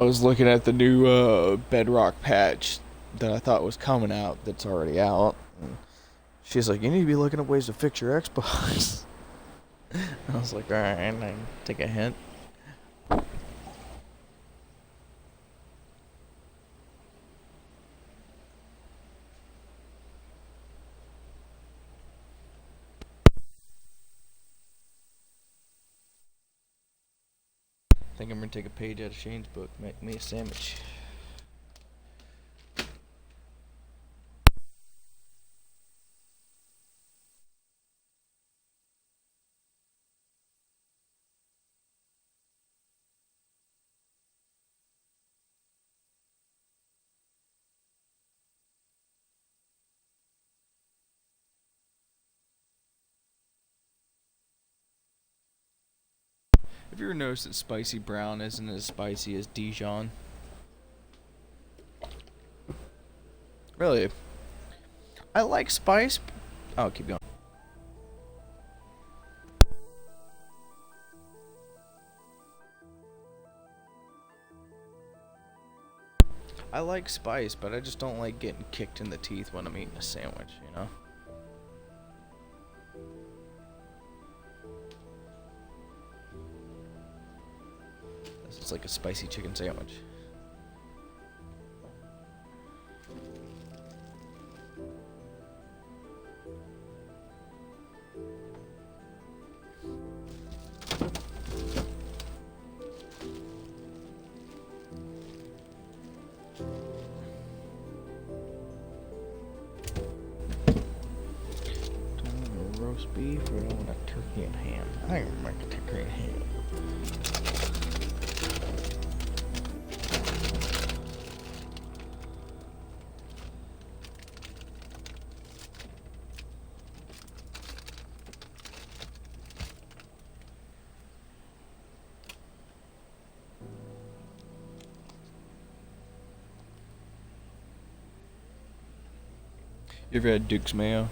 I was looking at the new Bedrock patch that I thought was coming out that's already out. And she's like, you need to be looking up ways to fix your Xbox. I was like, alright, I can take a hint. I think I'm gonna take a page out of Shane's book, make me a sandwich. Have you ever noticed that spicy brown isn't as spicy as Dijon? Really? I like spice. Oh, keep going. I like spice, but I just don't like getting kicked in the teeth when I'm eating a sandwich, you know? This is like a spicy chicken sandwich. Roast beef, or do I want a turkey and ham? I think I'm gonna make a turkey and ham. You ever had Duke's Mayo?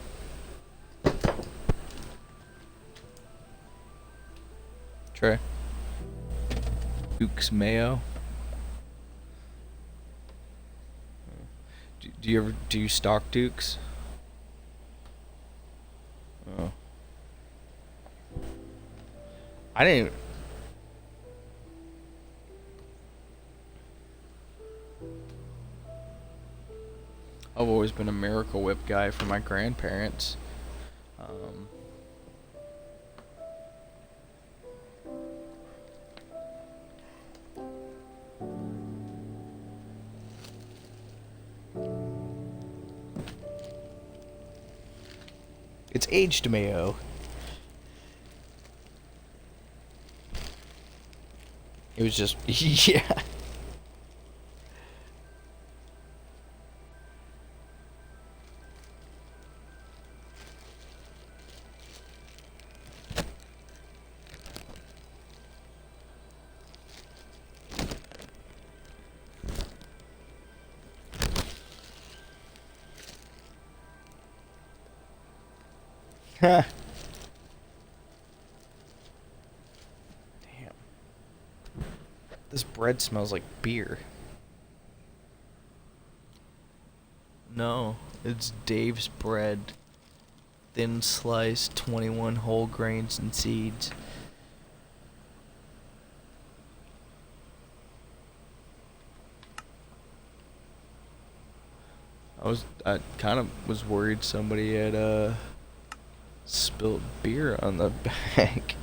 Trey? Duke's Mayo? Do you stock Duke's? Oh. I didn't. I've always been a Miracle Whip guy for my grandparents. It's aged mayo. It was just, yeah. Damn. This bread smells like beer. No, it's Dave's bread. Thin sliced, 21 whole grains and seeds. I kind of was worried somebody had spilled beer on the bag.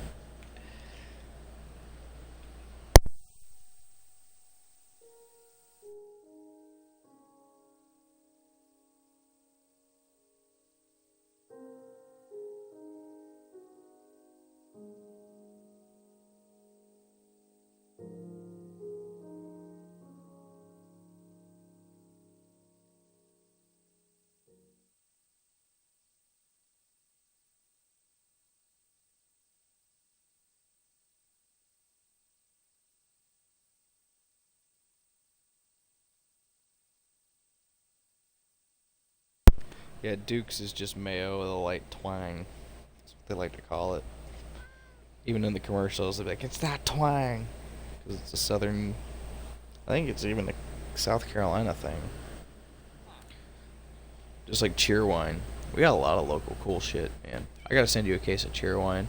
Yeah, Duke's is just mayo with a light twang. That's what they like to call it. Even in the commercials, they're like, it's that twang. Because it's a southern I think it's even a South Carolina thing. Just like cheer wine. We got a lot of local cool shit, man. I gotta send you a case of cheer wine.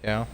Yeah.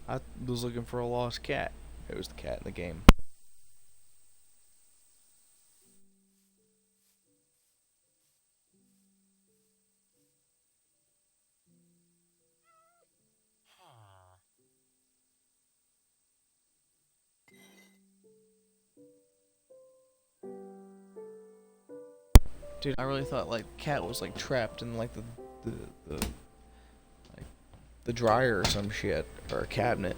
I was looking for a lost cat. It was the cat in the game. Dude, I really thought like cat was like trapped in like the like the dryer or some shit or a cabinet.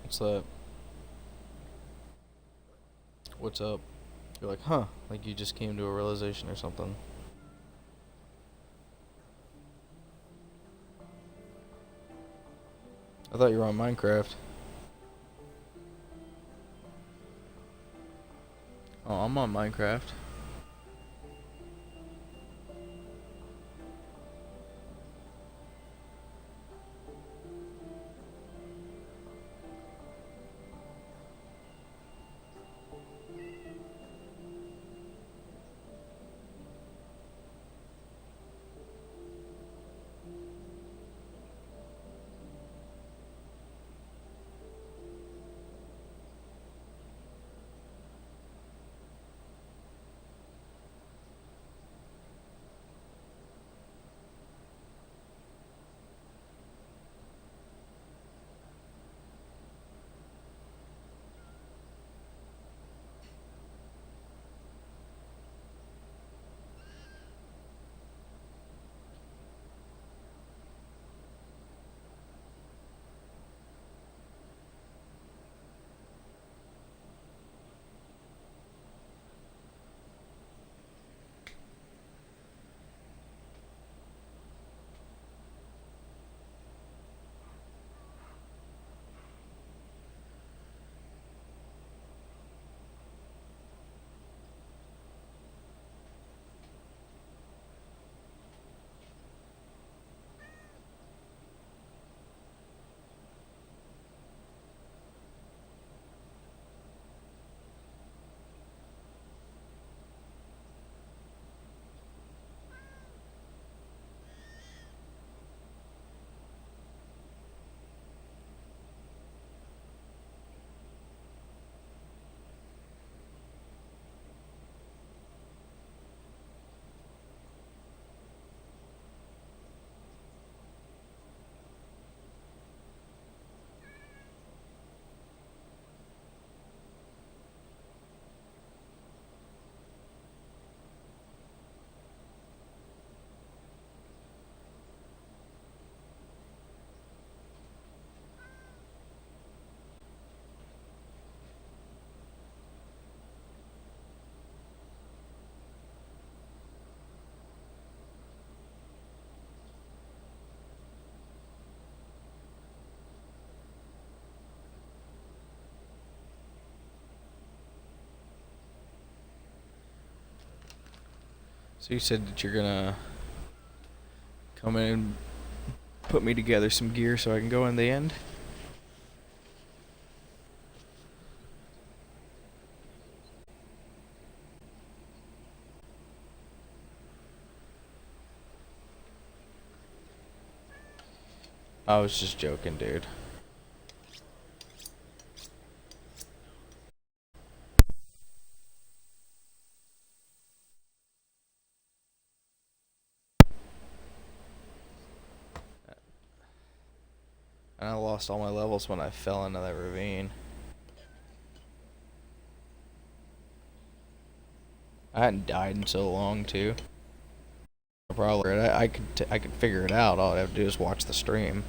What's up? What's up? You're like, huh? Like you just came to a realization or something. I thought you were on Minecraft. Oh, I'm on Minecraft. So you said that you're gonna come in and put me together some gear so I can go in the end? I was just joking, dude. And I lost all my levels when I fell into that ravine. I hadn't died in so long, too. Probably. I could figure it out. All I have to do is watch the stream.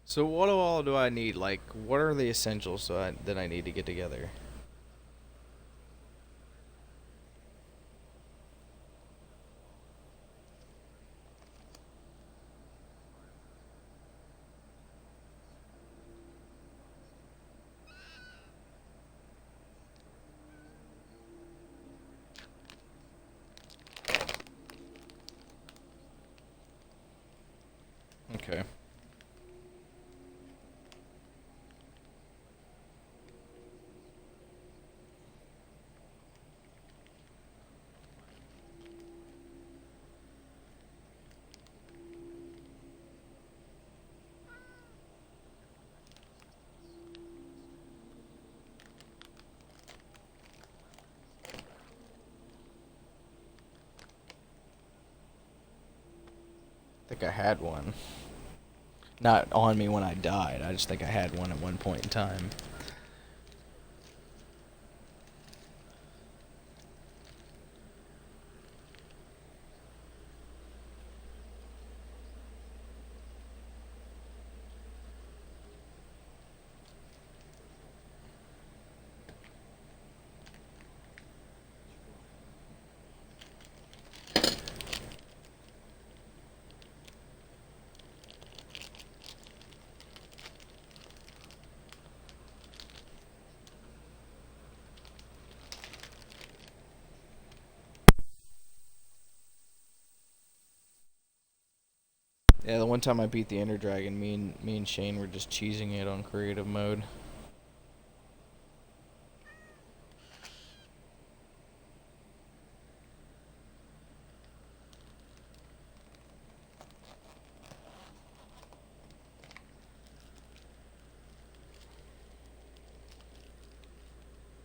So what all do I need? Like, what are the essentials that I need to get together? Okay. I think I had one. Not on me when I died. I just think I had one at one point in time. Yeah, the one time I beat the Ender Dragon, me and Shane were just cheesing it on creative mode.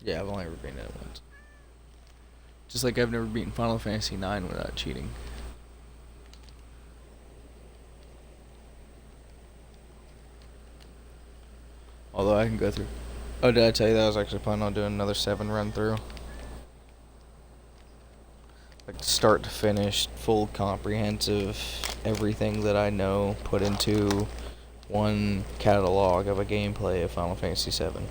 Yeah, I've only ever beaten it once. Just like I've never beaten Final Fantasy IX without cheating. Although I can go through. Oh, did I tell you that I was actually planning on doing another 7 run through? Like start to finish, full comprehensive, everything that I know put into one catalog of a gameplay of Final Fantasy VII.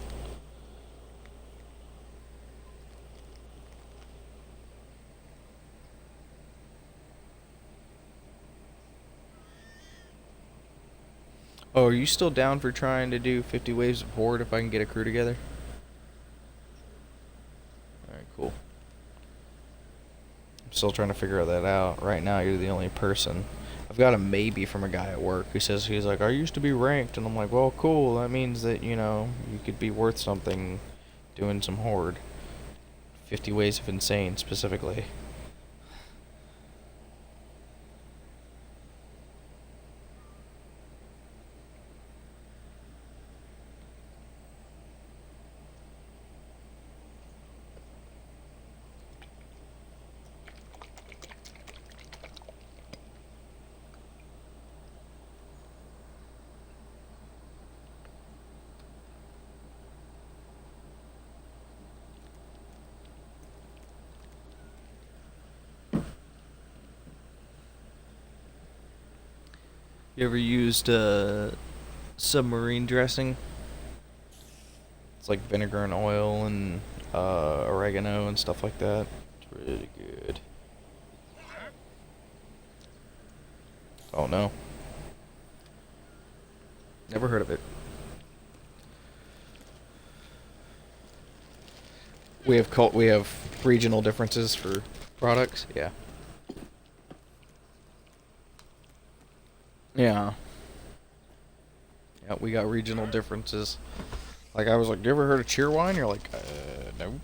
Oh, are you still down for trying to do 50 Waves of Horde if I can get a crew together? Alright, cool. I'm still trying to figure that out. Right now, you're the only person. I've got a maybe from a guy at work who says, he's like, I used to be ranked. And I'm like, well, cool. That means that, you know, you could be worth something doing some Horde. 50 Ways of Insane, specifically. You ever used submarine dressing? It's like vinegar and oil and oregano and stuff like that. It's really good. Oh no, never heard of it. We have regional differences for products. Yeah. Yeah. Yeah, we got regional differences. Like I was like, "You ever heard of Cheerwine?" You're like, no."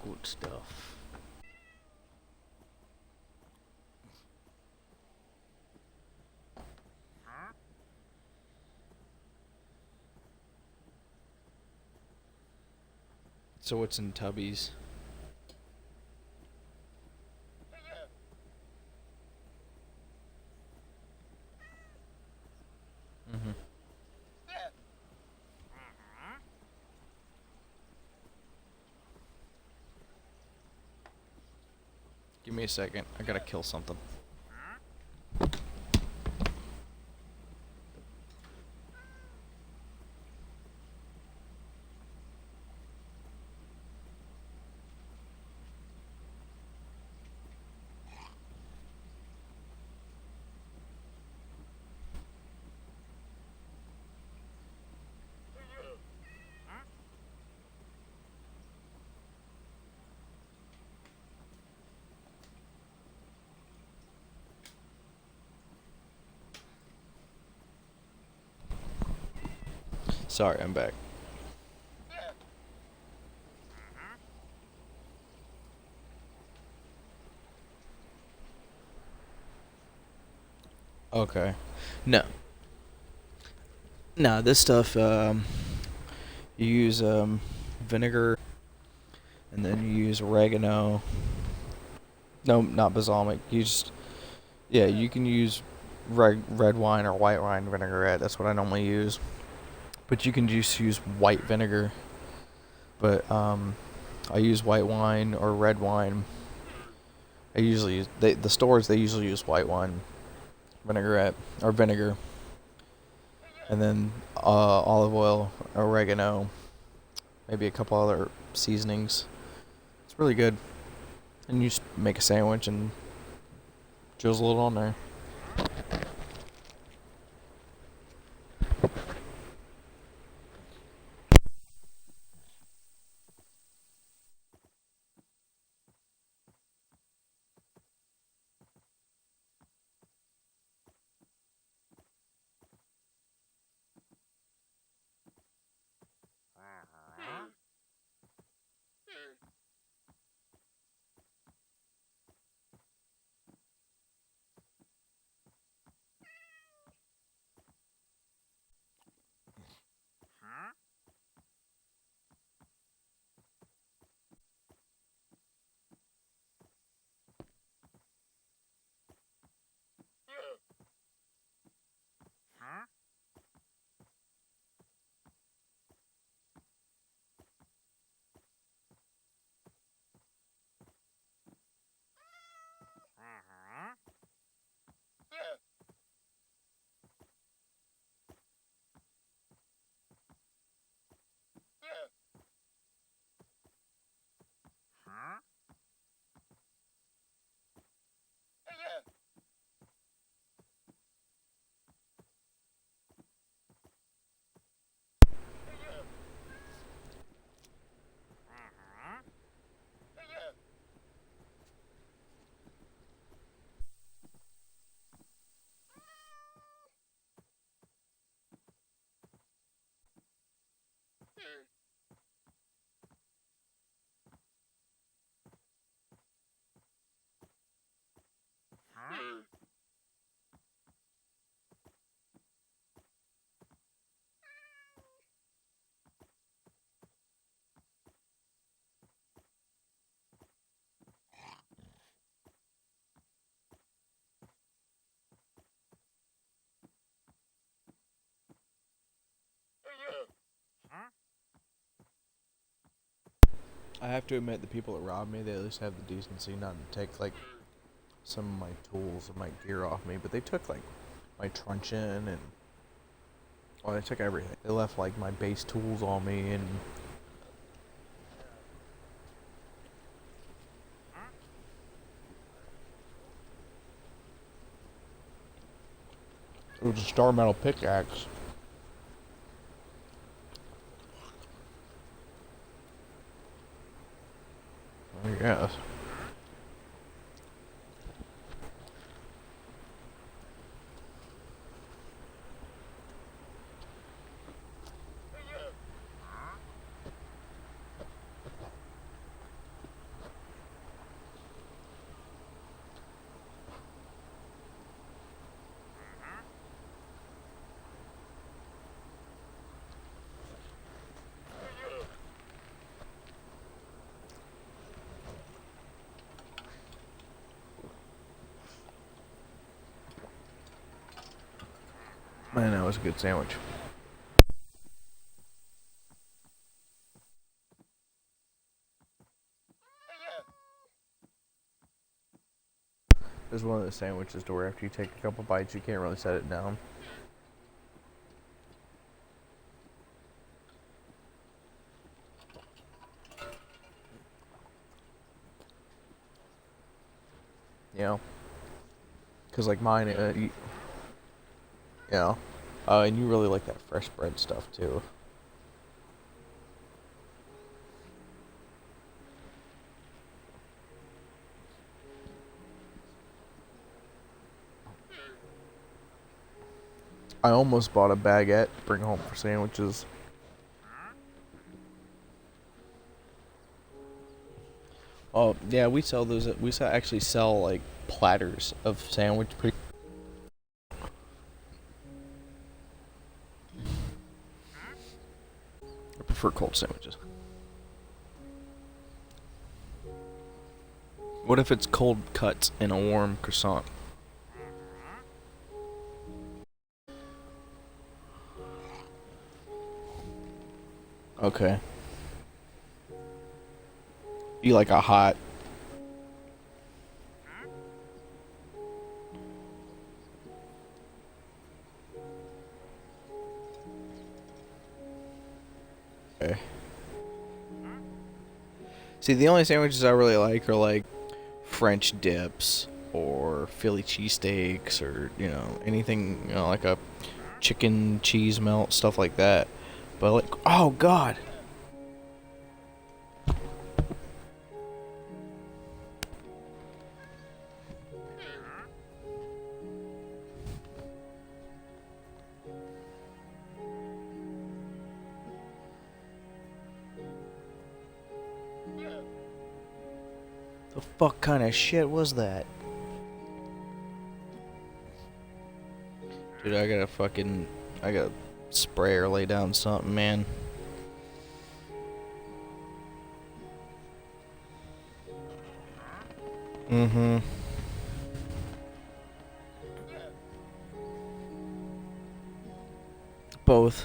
Good stuff. So what's in Tubby's? Mm-hmm. Give me a second. I gotta kill something. Sorry, I'm back. Okay. No. No, this stuff, you use vinegar, and then you use oregano. No, not balsamic. You just, yeah, you can use red wine or white wine vinaigrette. That's what I normally use. But you can just use white vinegar. But I use white wine or red wine. I usually use the stores. They usually use white wine vinaigrette or vinegar, and then olive oil, oregano, maybe a couple other seasonings. It's really good. And you just make a sandwich and drizzle it on there. I have to admit, the people that robbed me, they at least have the decency not to take, like, some of my tools and my gear off me, but they took, like, my truncheon and, well, they took everything. They left, like, my base tools on me, and it was a star metal pickaxe. I guess. Man, that was a good sandwich. It was one of those sandwiches to where after you take a couple bites, you can't really set it down. You know? Because, like, mine, yeah. And you really like that fresh bread stuff, too. I almost bought a baguette to bring home for sandwiches. Oh, yeah, we sell those. Actually sell, like, platters of sandwich. I prefer cold sandwiches. What if it's cold cuts in a warm croissant? Okay. You like a hot. Okay. See, the only sandwiches I really like are like French dips or Philly cheesesteaks or, you know, anything, you know, like a chicken cheese melt, stuff like that. But like, oh god. The fuck kind of shit was that? Dude, I gotta spray or lay down something, man. Mm-hmm. Both.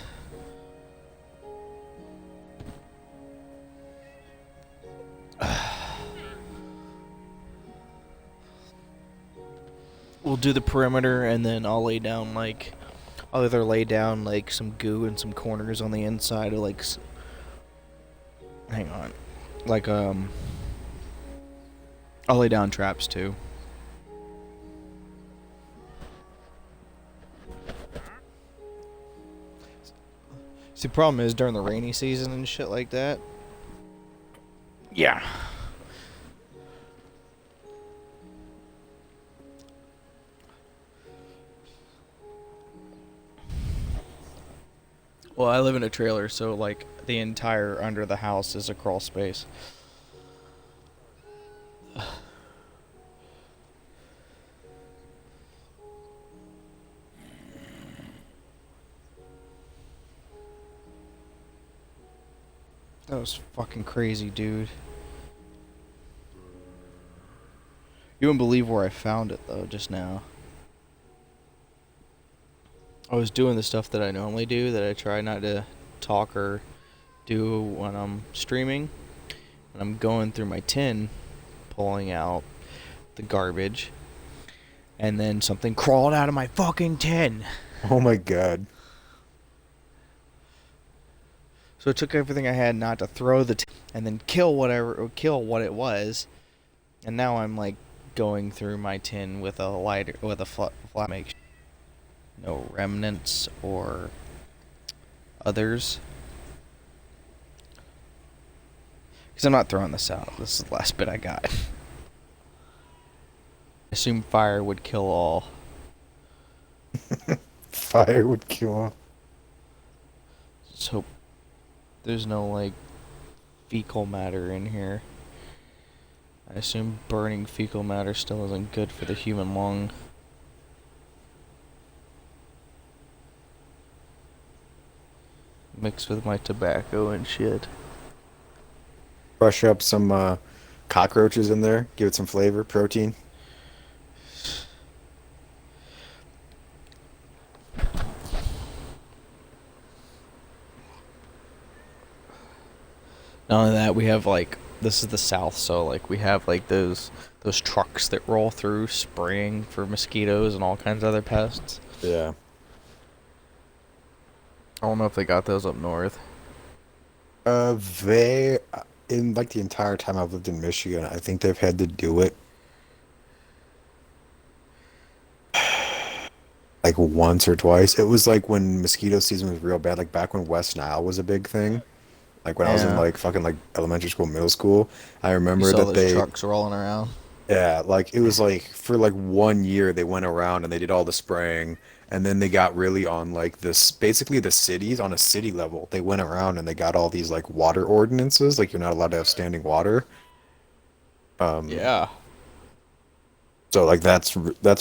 We'll do the perimeter, and then I'll lay down, like, I'll either lay down, like, some goo and some corners on the inside, or, like, hang on. Like, I'll lay down traps, too. See, the problem is, during the rainy season and shit like that. Yeah. Well, I live in a trailer, so, like, the entire under the house is a crawl space. That was fucking crazy, dude. You wouldn't believe where I found it, though, just now. I was doing the stuff that I normally do, that I try not to talk or do when I'm streaming. and I'm going through my tin, pulling out the garbage, and then something crawled out of my fucking tin. Oh my god. So it took everything I had not to throw the tin and then kill what it was. And now I'm like going through my tin with a lighter, with a flat make sure no remnants or others. Because I'm not throwing this out. This is the last bit I got. I assume fire would kill all. Fire would kill him. Let's hope there's no like fecal matter in here. I assume burning fecal matter still isn't good for the human lung. Mixed with my tobacco and shit. Brush up some cockroaches in there. Give it some flavor, protein. Not only that, we have like, this is the South, so like we have like those trucks that roll through spraying for mosquitoes and all kinds of other pests. Yeah. I don't know if they got those up north. They in like the entire time I've lived in Michigan, I think they've had to do it like once or twice. It was like when mosquito season was real bad, like back when West Nile was a big thing. Like when I was in Yeah. like fucking like elementary school, middle school, I You remember saw that those they, trucks rolling around. yeah, like it was like for like 1 year they went around and they did all the spraying, and then they got really on like this basically the cities on a city level. They went around and they got all these like water ordinances, like you're not allowed to have standing water. Um, Yeah. so like that's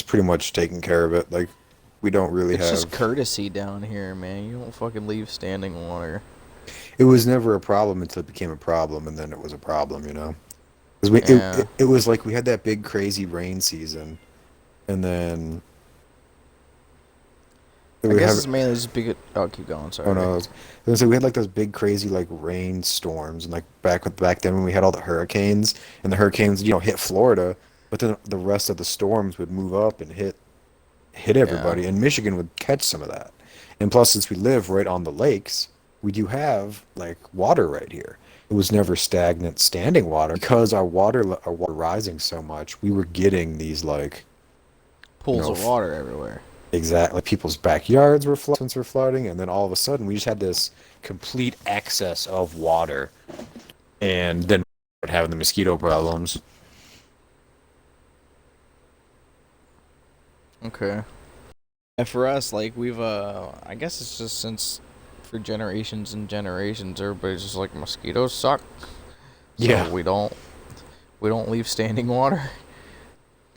pretty much taken care of it. Like we don't really It's just have. courtesy down here, man. You don't fucking leave standing water. It was never a problem until it became a problem, and then it was a problem, you know. Because we Yeah. it was like we had that big crazy rain season, and then I we guess have. it's mainly just big. Oh, keep going. Oh Sorry. no, so we had like those big crazy like rain storms, and like back then when we had all the hurricanes, and the hurricanes hit Florida, but then the rest of the storms would move up and hit Yeah. everybody, and Michigan would catch some of that. And plus, since we live right on the lakes, we do have like water right here. It was never stagnant standing water because our water rising so much. We were getting these like you Pools know of f- water everywhere. exactly people's backyards were flooding, and then all of a sudden we just had this complete excess of water, and then having the mosquito problems. Okay. And for us, like we've I guess it's just since for generations and generations, everybody's just like mosquitoes suck, so Yeah, we don't leave standing water.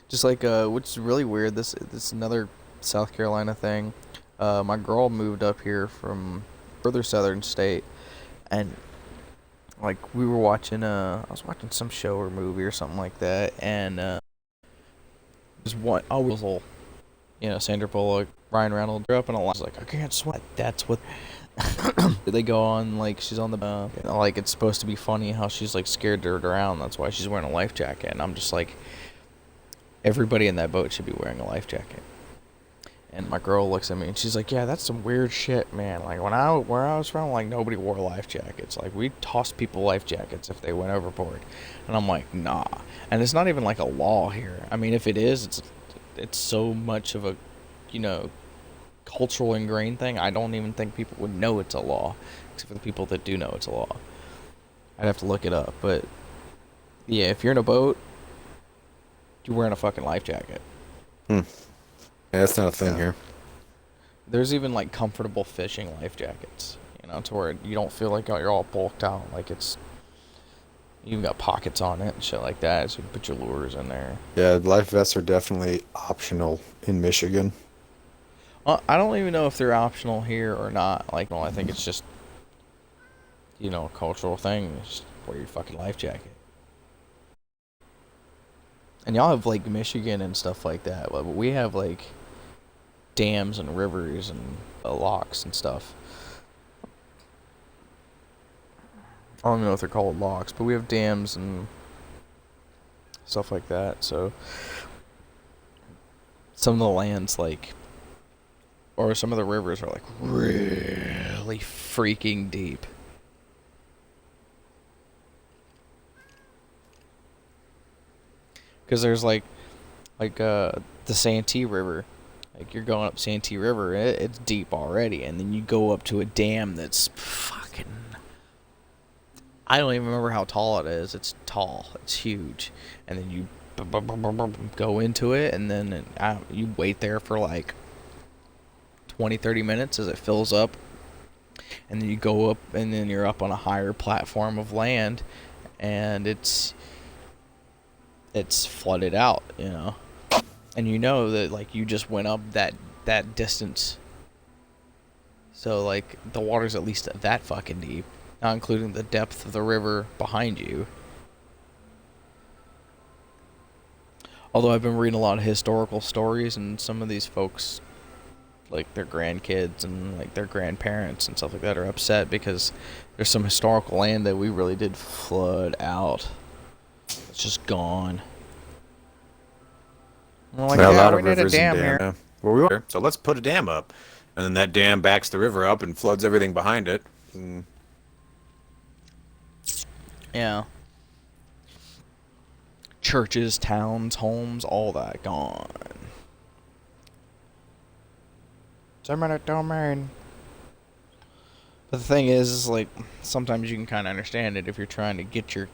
Just like which is really weird. This another South Carolina thing. My girl moved up here from further southern state, and like we were watching I was watching some show or movie or something like that, and there's one oh it was all Sandra Bullock, Ryan Reynolds grew up in a lot. Like I can't sweat. That's what they go on like she's on the like it's supposed to be funny how she's like scared to drown. That's why she's wearing a life jacket, and I'm just like everybody in that boat should be wearing a life jacket. And my girl looks at me and she's like, "Yeah, that's some weird shit, man. Like where I was from, like nobody wore life jackets. Like we tossed people life jackets if they went overboard." And I'm like, "Nah." And it's not even like a law here. I mean, if it is, it's so much of a, you know, cultural ingrained thing. I don't even think people would know it's a law, except for the people that do know it's a law. I'd have to look it up, but yeah, if you're in a boat, you're wearing a fucking life jacket. hmm. Yeah, that's not a thing Yeah. here. There's even like comfortable fishing life jackets, to where you don't feel like you're all bulked out. Like it's you even got pockets on it and shit like that, so you can put your lures in there. Yeah, life vests are definitely optional in Michigan. I don't even know if they're optional here or not. Like, no, I think it's just a cultural thing. Just wear your fucking life jacket. And y'all have like Michigan and stuff like that, but we have like dams and rivers and locks and stuff. I don't know if they're called locks, but we have dams and stuff like that. So some of the lands like, or some of the rivers are like really freaking deep. Because there's the Santee River. Like you're going up Santee River, it's deep already, and then you go up to a dam that's fucking. I don't even remember how tall it is. It's tall. It's huge, and then you go into it, and then you wait there for like 20, 30 minutes as it fills up, and then you go up, and then you're up on a higher platform of land, and it's flooded out, you know. And you know that like you just went up that distance. So like the water's at least that fucking deep, not including the depth of the river behind you. Although I've been reading a lot of historical stories, and some of these folks, like their grandkids and like their grandparents and stuff like that, are upset because there's some historical land that we really did flood out. It's just gone. I'm like, There are a yeah, lot we of need a rivers and dam dams. here. Yeah. Well, we were. So let's put a dam up. And then that dam backs the river up and floods everything behind it. And Yeah. Churches, towns, homes, all that gone. Eminent domain. But the thing is like, sometimes you can kind of understand it if you're trying to get your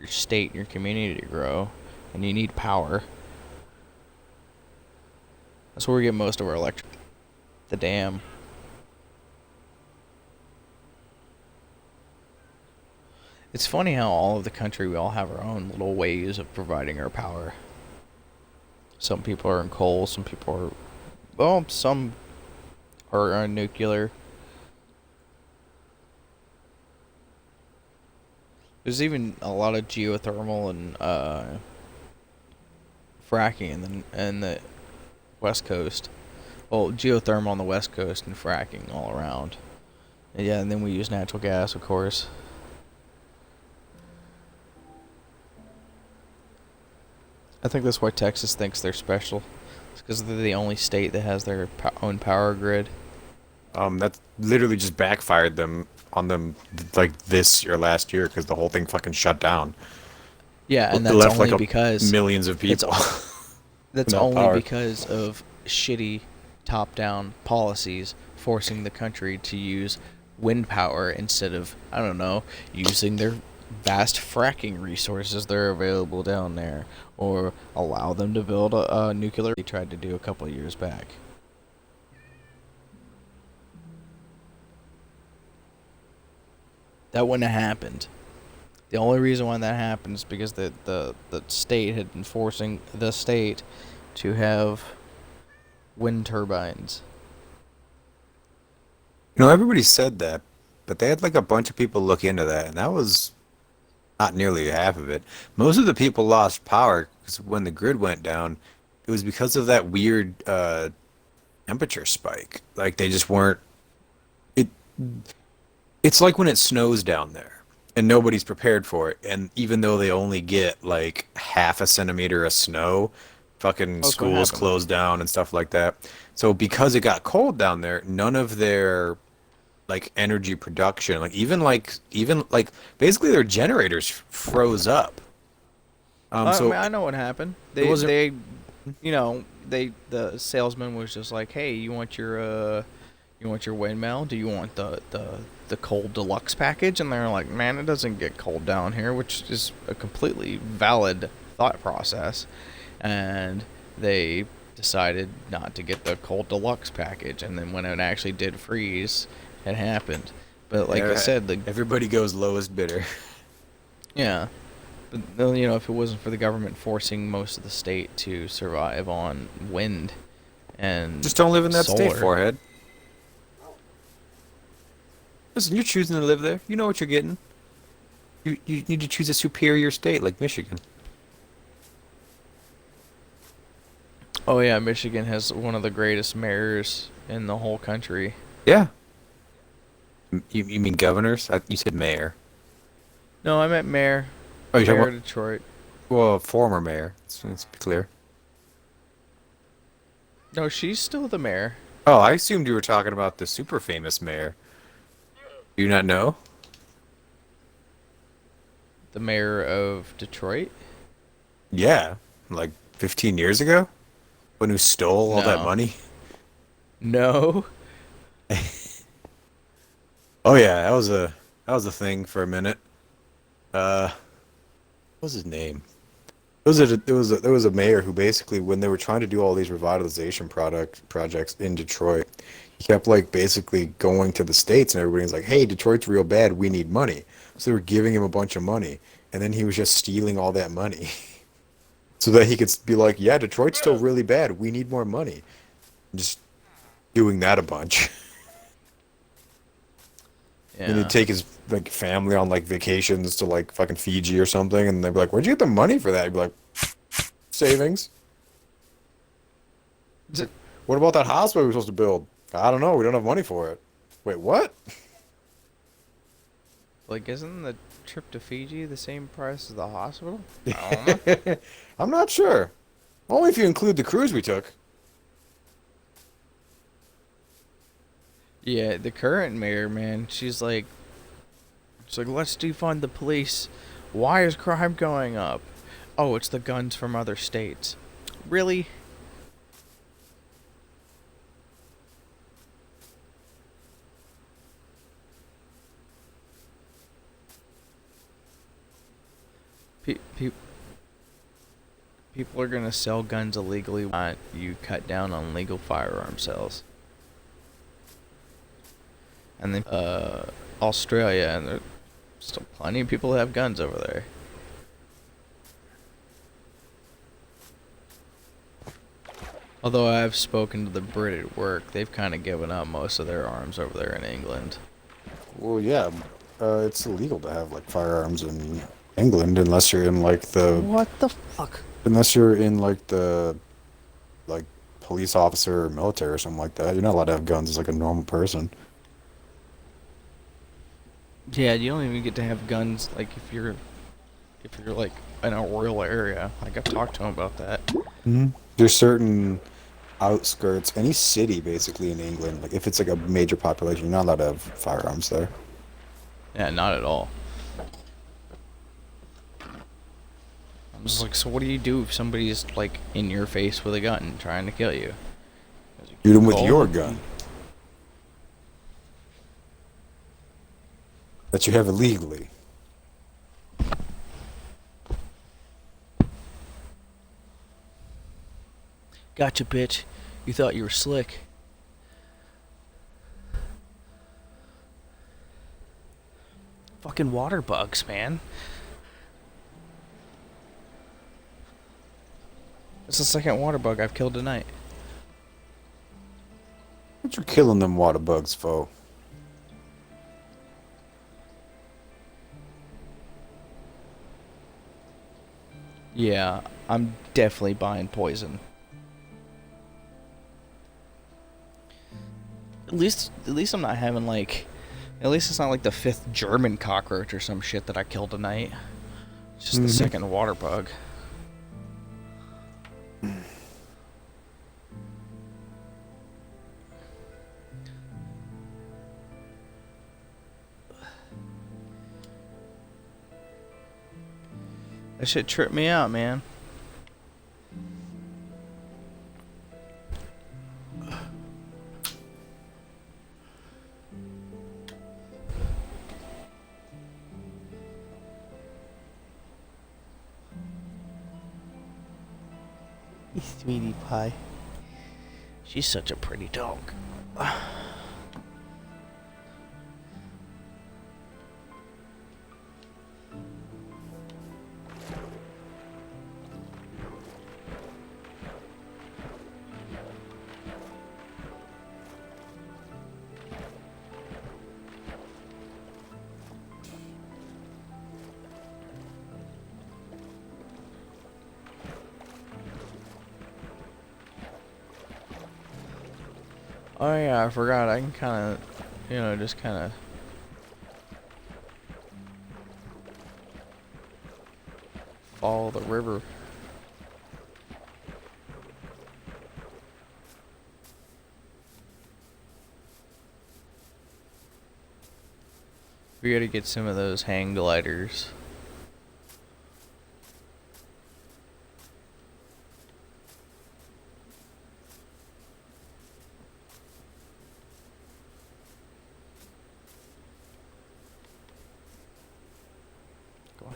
state and your community to grow, and you need power. That's where we get most of our electric. The dam. It's funny how all of the country, we all have our own little ways of providing our power. Some people are in coal, some people are, well, some are on nuclear. There's even a lot of geothermal and fracking in the West Coast. Well, geothermal on the West Coast and fracking all around. Yeah, and then we use natural gas, of course. I think that's why Texas thinks they're special. It's because they're the only state that has their own power grid. that literally just backfired them on them like this year, last year, because the whole thing fucking shut down. Yeah, and It that's left only like because millions of it's people that's without only power. because of shitty top-down policies forcing the country to use wind power instead of, I don't know, using their vast fracking resources that are available down there, or allow them to build a nuclear. They tried to do a couple of years back. That wouldn't have happened. The only reason why that happened is because the state had been forcing the state to have wind turbines. Everybody said that, but they had like a bunch of people look into that, and that was not nearly half of it. Most of the people lost power because when the grid went down, it was because of that weird temperature spike. Like they just weren't. It. It's like when it snows down there, and nobody's prepared for it. And even though they only get like half a centimeter of snow, fucking That's what schools happened. closed down and stuff like that. So because it got cold down there, none of their like energy production, like even like basically their generators froze up. I mean, So I know what happened. it wasn't. The salesman was just like, "Hey, you want your windmill? Do you want the cold deluxe package?" And they're like, "Man, it doesn't get cold down here," which is a completely valid thought process. And they decided not to get the cold deluxe package, and then when it actually did freeze, it happened. But like I said, Everybody goes lowest bidder. yeah. But if it wasn't for the government forcing most of the state to survive on wind and Just don't live in that state, solar. forehead. Listen, you're choosing to live there. You know what you're getting. You need to choose a superior state like Michigan. Oh yeah, Michigan has one of the greatest mayors in the whole country. Yeah. You mean governors? You said mayor. No, I meant mayor. Oh, you talking Mayor about? of Detroit. Well, former mayor. Let's be clear. No, she's still the mayor. Oh, I assumed you were talking about the super famous mayor. Do you not know? The mayor of Detroit? Yeah, like 15 years ago, when who stole all that No. money? No. Oh yeah, that was a thing for a minute. What was his name? There was a mayor who basically, when they were trying to do all these revitalization product projects in Detroit, he kept like basically going to the states and everybody's like, "Hey, Detroit's real bad. We need money." So they were giving him a bunch of money, and then he was just stealing all that money so that he could be like, "Yeah, Detroit's still really bad. We need more money." Just doing that a bunch. And he'd Yeah. take his like family on like vacations to like fucking Fiji or something, and they'd be like, "Where'd you get the money for that?" He'd be like, "Savings." What about that hospital we were supposed to build? I don't know. We don't have money for it. Wait, what? Like, isn't the trip to Fiji the same price as the hospital? I don't know. I'm not sure. Only if you include the cruise we took. Yeah, the current mayor, man, she's like, let's defund the police. Why is crime going up? Oh, it's the guns from other states. Really? Pe- pe- People are gonna sell guns illegally. You cut down on legal firearm sales. And then, Australia, and there's still plenty of people that have guns over there. Although I've spoken to the Brit at work, they've kind of given up most of their arms over there in England. Well, yeah, it's illegal to have like firearms in England unless you're in like the What the fuck? unless you're in like the like police officer or military or something like that. You're not allowed to have guns as like a normal person. Yeah, you don't even get to have guns like if you're like in a rural area. Like I've talked to him about that. Hmm. There's certain outskirts, any city basically in England, like if it's like a major population, you're not allowed to have firearms there. Yeah, not at all. I'm just like, so what do you do if somebody's like in your face with a gun trying to kill you? Shoot them with Call your them? gun that you have illegally. Gotcha, bitch. You thought you were slick. Fucking water bugs, man. It's the second water bug I've killed tonight. What you killing them water bugs for? Yeah, I'm definitely buying poison. At least I'm not having like, at least it's not like the fifth German cockroach or some shit that I killed tonight. It's just the Hmm. second water bug. That shit tripped me out, man. Sweetie pie. She's such a pretty dog. Oh yeah, I forgot. I can kind of, just kind of follow the river. We gotta get some of those hang gliders. Go on.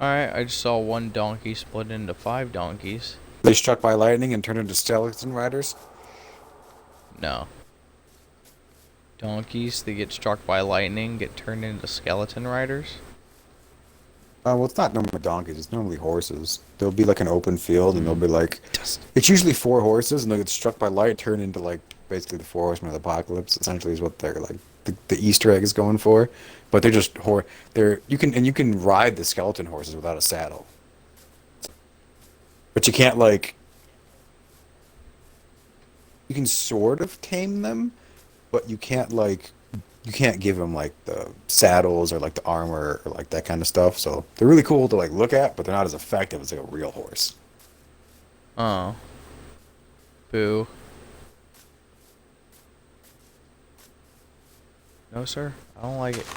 Alright, I just saw one donkey split into 5 donkeys. They struck by lightning and turned into skeleton riders. No. Donkeys that get struck by lightning get turned into skeleton riders? Well, it's not normally donkeys. It's normally horses. There'll be like an open field, and they'll Hmm. be like, Just it's usually 4 horses, and they'll get struck by light, turn into like basically the 4 horsemen of the apocalypse. Essentially, is what they're like. The Easter egg is going for, but they're just They're you can ride the skeleton horses without a saddle, but you can't like you can sort of tame them, but you can't give them like the saddles or like the armor or like that kind of stuff. So they're really cool to like look at, but they're not as effective as like a real horse. oh. Boo. No, sir. I don't like it.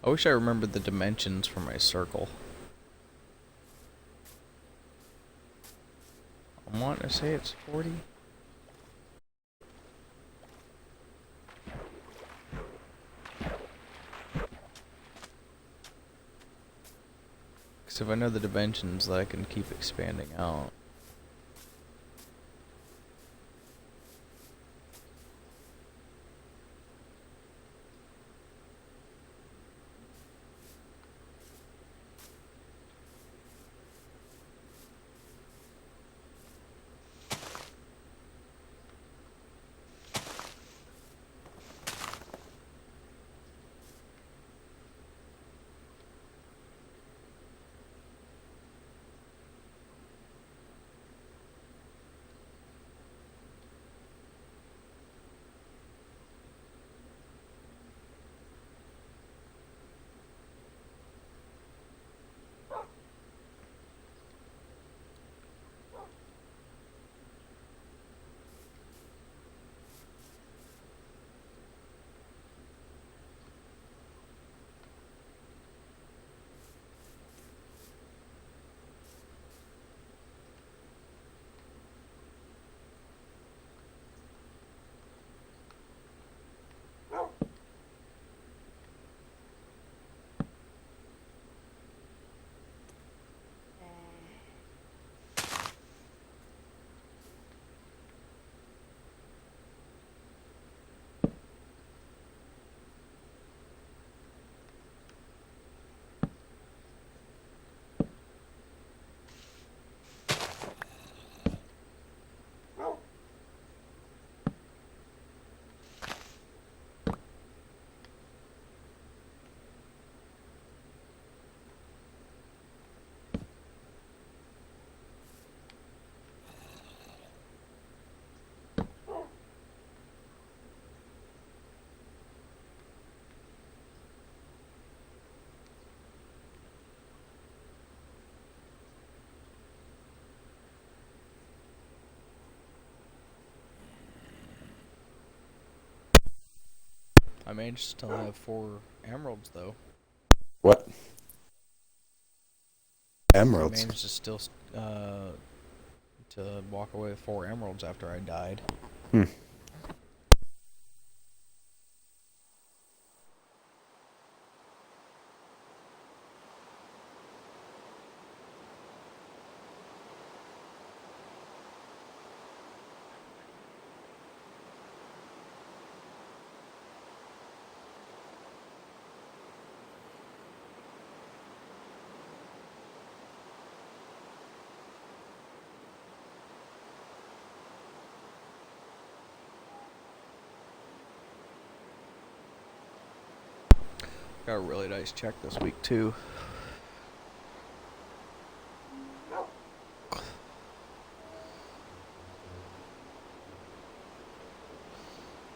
I wish I remembered the dimensions for my circle. I want to say it's 40. Because if I know the dimensions, that I can keep expanding out. I managed to still have 4 emeralds, though. What? I Emeralds. managed to still to walk away with 4 emeralds after I died. Hmm. Got a really nice check this week too.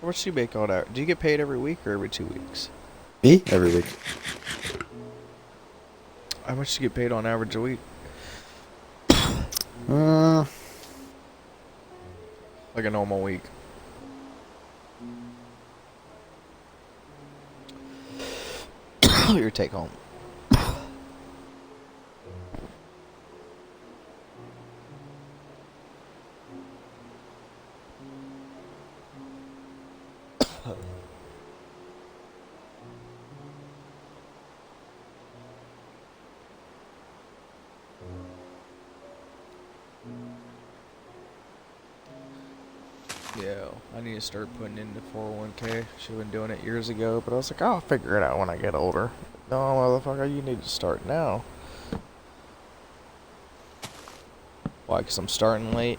How much do you make on that? Do you get paid every week or every 2 weeks? Me? Every week. How much do you get paid on average a week? Uh, Like a normal week. Your take home. Yeah, I need to start putting into 401k. Should have been doing it years ago, but I was like, I'll figure it out when I get older. No, motherfucker, you need to start now. Why? Because I'm starting late.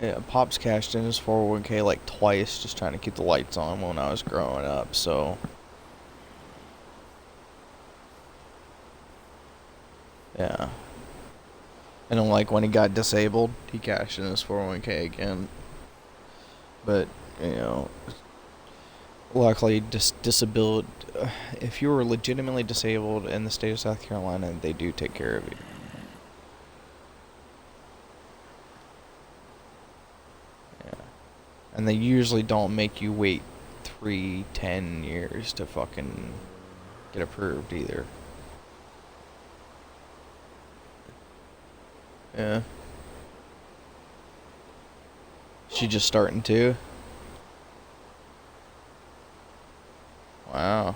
Yeah, Pop's cashed in his 401k like twice, just trying to keep the lights on when I was growing up, so. Yeah. And then, like, when he got disabled, he cashed in his 401k again. But, you know, luckily, disability. If you were legitimately disabled in the state of South Carolina, they do take care of you. Yeah. And they usually don't make you wait 10 years to fucking get approved either. Yeah. She just starting to? Wow.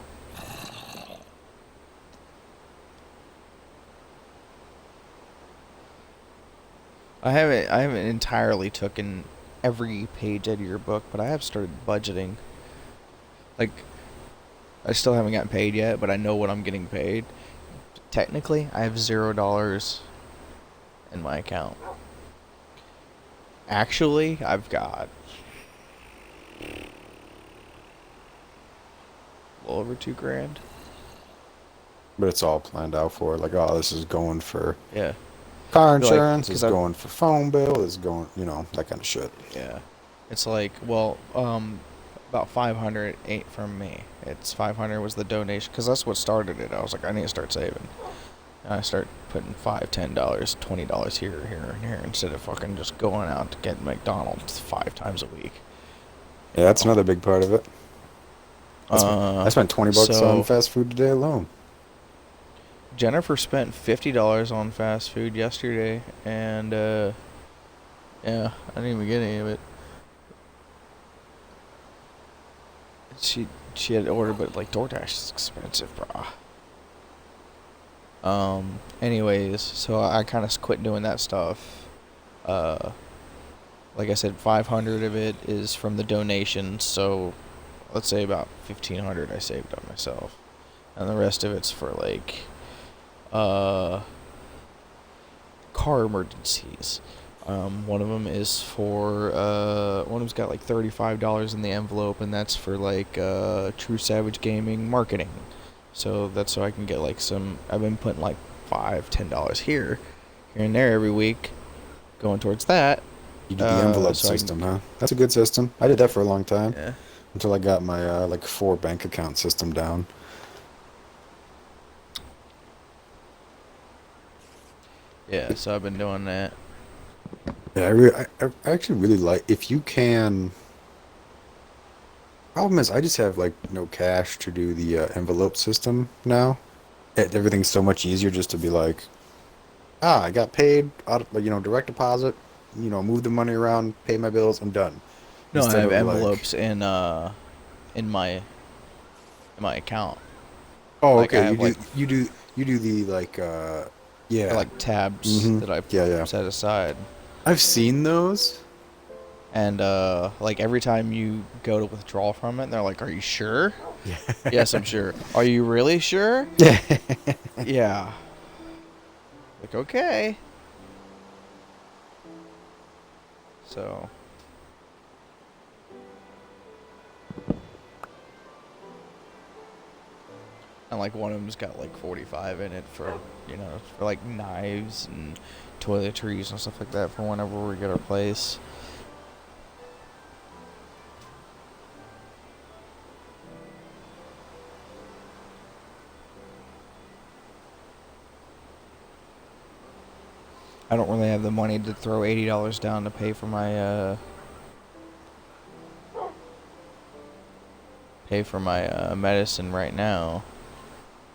I haven't entirely taken every page out of your book, but I have started budgeting. Like, I still haven't gotten paid yet, but I know what I'm getting paid. Technically, I have $0 in my account. Actually, I've got a little over $2,000. but it's all planned out for. Like, oh, this is going for Yeah. car Like, insurance. This is 'cause going for phone bill. This is going, that kind of shit. yeah. It's like, well, about 500 ain't from me. It's 500 was the donation, because that's what started it. I was like, I need to start saving. And I start putting $5, $10, $20 here, and here, instead of fucking just going out to get McDonald's 5 times a week. Yeah, that's another big part of it. I spent $20 on fast food today alone. Jennifer spent $50 on fast food yesterday, and yeah, I didn't even get any of it. She had ordered, but like DoorDash is expensive, brah. Anyways, so I kind of quit doing that stuff. Like I said, 500 of it is from the donations, so let's say about 1,500 I saved on myself, and the rest of it's for like car emergencies. One of them is for one of them's got like $35 in the envelope, and that's for like True Savage Gaming marketing. So that's so I can get like some. I've been putting like $5, $10 here and there every week, going towards that. You do the envelope So I can, system, huh? That's a good system. I did that for a long time yeah, until I got my like 4 bank account system down. yeah. So I've been doing that. Yeah, I actually really like if you can. Problem is, I just have like no cash to do the envelope system now. Everything's so much easier just to be like, I got paid, direct deposit, move the money around, pay my bills, I'm done. No, I Instead have of like, envelopes in my account. oh, Like I okay, have like you do the like, they're yeah, like tabs mm-hmm, that I yeah, yeah. set aside. I've seen those. And like every time you go to withdraw from it, they're like, "Are you sure?" Yeah. Yes, I'm sure. Are you really sure? Yeah. Yeah. Like, okay. So, and like one of them's got like 45 in it for, for like knives and toiletries and stuff like that for whenever we get our place. I don't really have the money to throw $80 down to pay for my medicine right now.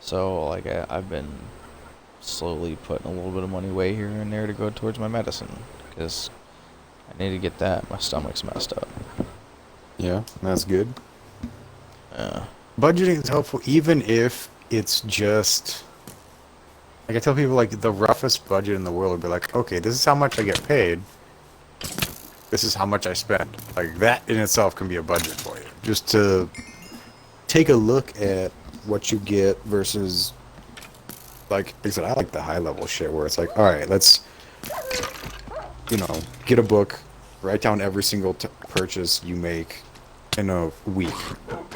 So like I've been slowly putting a little bit of money away here and there to go towards my medicine because I need to get that. My stomach's messed up. Yeah, that's good. Yeah. Budgeting is helpful, even if it's just like I tell people, like the roughest budget in the world would be like, okay, this is how much I get paid. This is how much I spend. Like that in itself can be a budget for you. Just to take a look at what you get versus, like I said, I like the high level shit where it's like, all right, let's, get a book, write down every single purchase you make in a week,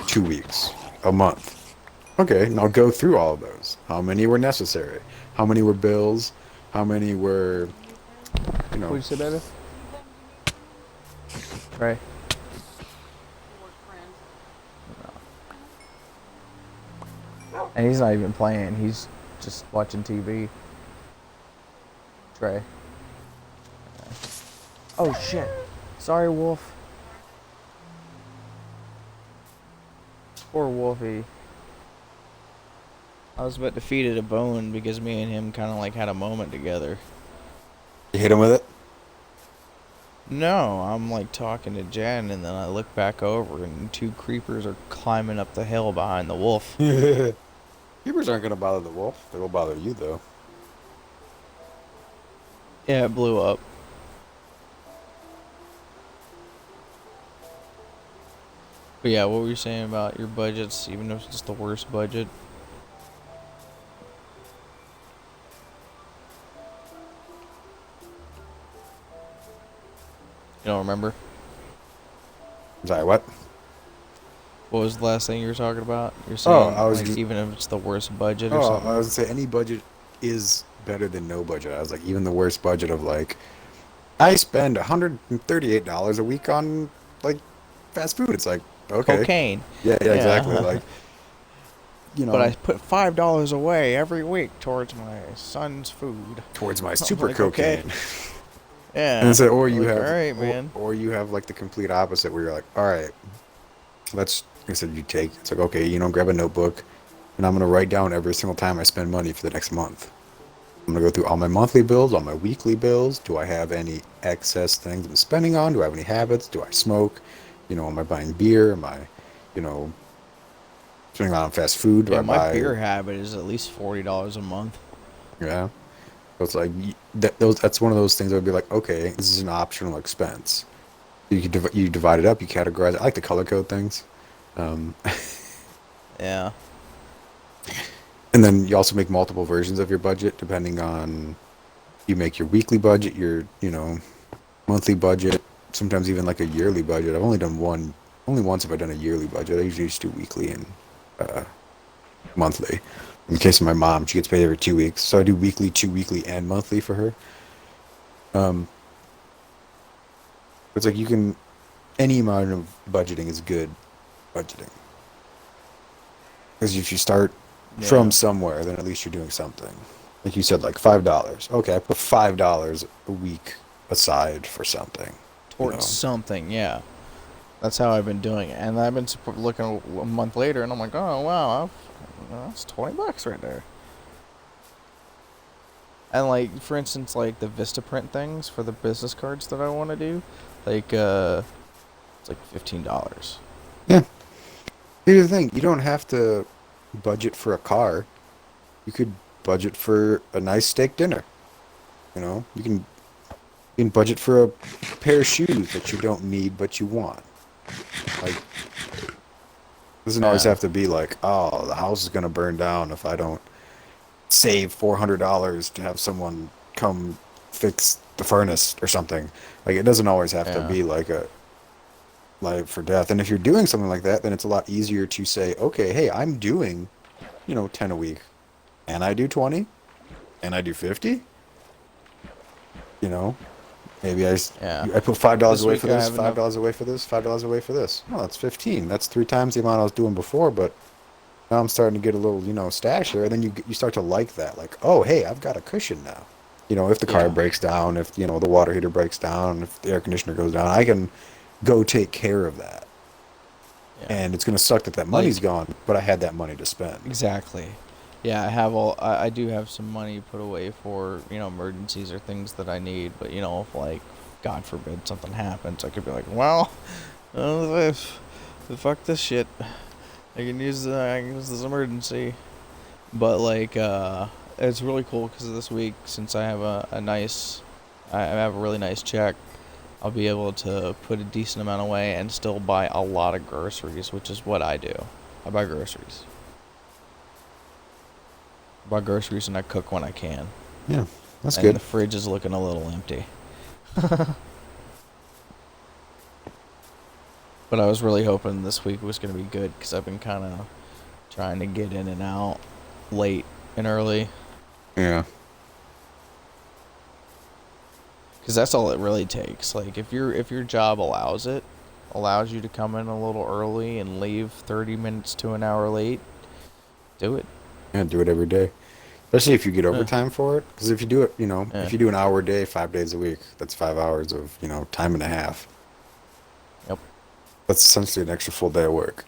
2 weeks, a month. Okay, now go through all of those. How many were necessary? How many were bills? How many were, What you say, baby? Right. And he's not even playing. He's just watching TV. Trey. Oh shit. Sorry, Wolf. Poor Wolfie. I was about to feed it a bone because me and him kind of like had a moment together. you hit him with it? No, I'm like talking to Jen and then I look back over and 2 creepers are climbing up the hill behind the wolf. Keepers aren't gonna bother the wolf. They will bother you though. Yeah, it blew up. But yeah, what were you saying about your budgets, even if it's the worst budget? You don't remember? Sorry, what? What was the last thing you were talking about? You're Oh, saying, I was like, just, even if it's the worst budget or oh, something? I was gonna say any budget is better than no budget. I was like, even the worst budget of like, I spend $138 a week on like fast food. It's like, okay, Cocaine. yeah, yeah, exactly. Yeah. Like, But I put $5 away every week towards my son's food. towards my I'm super like, okay. cocaine. Yeah. And so, or I'm you like, have, all right, man. or you have like the complete opposite where you're like, all right, let's, I said, it's like, okay, grab a notebook and I'm going to write down every single time I spend money for the next month. I'm going to go through all my monthly bills, all my weekly bills. Do I have any excess things I'm spending on? Do I have any habits? Do I smoke? Am I buying beer? Am I, spending a lot on fast food? Do Yeah, I my buy, beer habit is at least $40 a month. yeah. So it's like, that's one of those things that would be like, okay, this is an optional expense. You divide it up, you categorize it. I like to color code things. Yeah. And then you also make multiple versions of your budget depending on you make your weekly budget, your, monthly budget, sometimes even like a yearly budget. I've only done only once have I done a yearly budget. I usually just do weekly and monthly. In the case of my mom, she gets paid every 2 weeks. So I do weekly, 2 weekly, and monthly for her. Um, it's like you can any amount of budgeting is good budgeting because if you start from Yeah. somewhere, then at least you're doing something. Like you said, like $5. Okay, I put $5 a week aside for something. You Towards know, something, yeah. That's how I've been doing it. And I've been looking a month later, and I'm like, oh, wow, that's $20 right there. And, like, for instance, like, the Vistaprint things for the business cards that I want to do, like, it's like $15. yeah. Here's the thing: you don't have to budget for a car. You could budget for a nice steak dinner. You can budget for a pair of shoes that you don't need but you want. Like, doesn't always Yeah. have to be like, oh, the house is gonna burn down if I don't save $400 to have someone come fix the furnace or something. Like, it doesn't always have to Yeah. be like a life or death. And if you're doing something like that, then it's a lot easier to say, okay, hey, I'm doing, 10 a week, and I do 20, and I do 50. You know, maybe Yeah. I put $5 This away for week I this, have enough. $5 away for this, $5 away for this. Oh, that's 15. That's 3 times the amount I was doing before, but now I'm starting to get a little, stash there. And then you start to like that. Like, oh, hey, I've got a cushion now. If the car Yeah. breaks down, if, the water heater breaks down, if the air conditioner goes down, I can go take care of that. Yeah. And it's going to suck that that money's Like, gone, but I had that money to spend. exactly. Yeah, I do have some money put away for, emergencies or things that I need, but, if, like, God forbid something happens, I could be like, well, if, fuck this shit. I can use this emergency. But, like, it's really cool because this week, since I have I have a really nice check, I'll be able to put a decent amount away and still buy a lot of groceries, which is what I do. I buy groceries. Buy groceries and I cook when I can. Yeah, that's And good. the fridge is looking a little empty. But I was really hoping this week was going to be good because I've been kind of trying to get in and out late and early. Yeah. Because that's all it really takes. Like, if your job allows you to come in a little early and leave 30 minutes to an hour late, do it. Yeah, do it every day. Especially if you get Eh, overtime for it. Because if you do it, eh, if you do an hour a day, 5 days a week, that's 5 hours of, time and a half. yep. That's essentially an extra full day of work.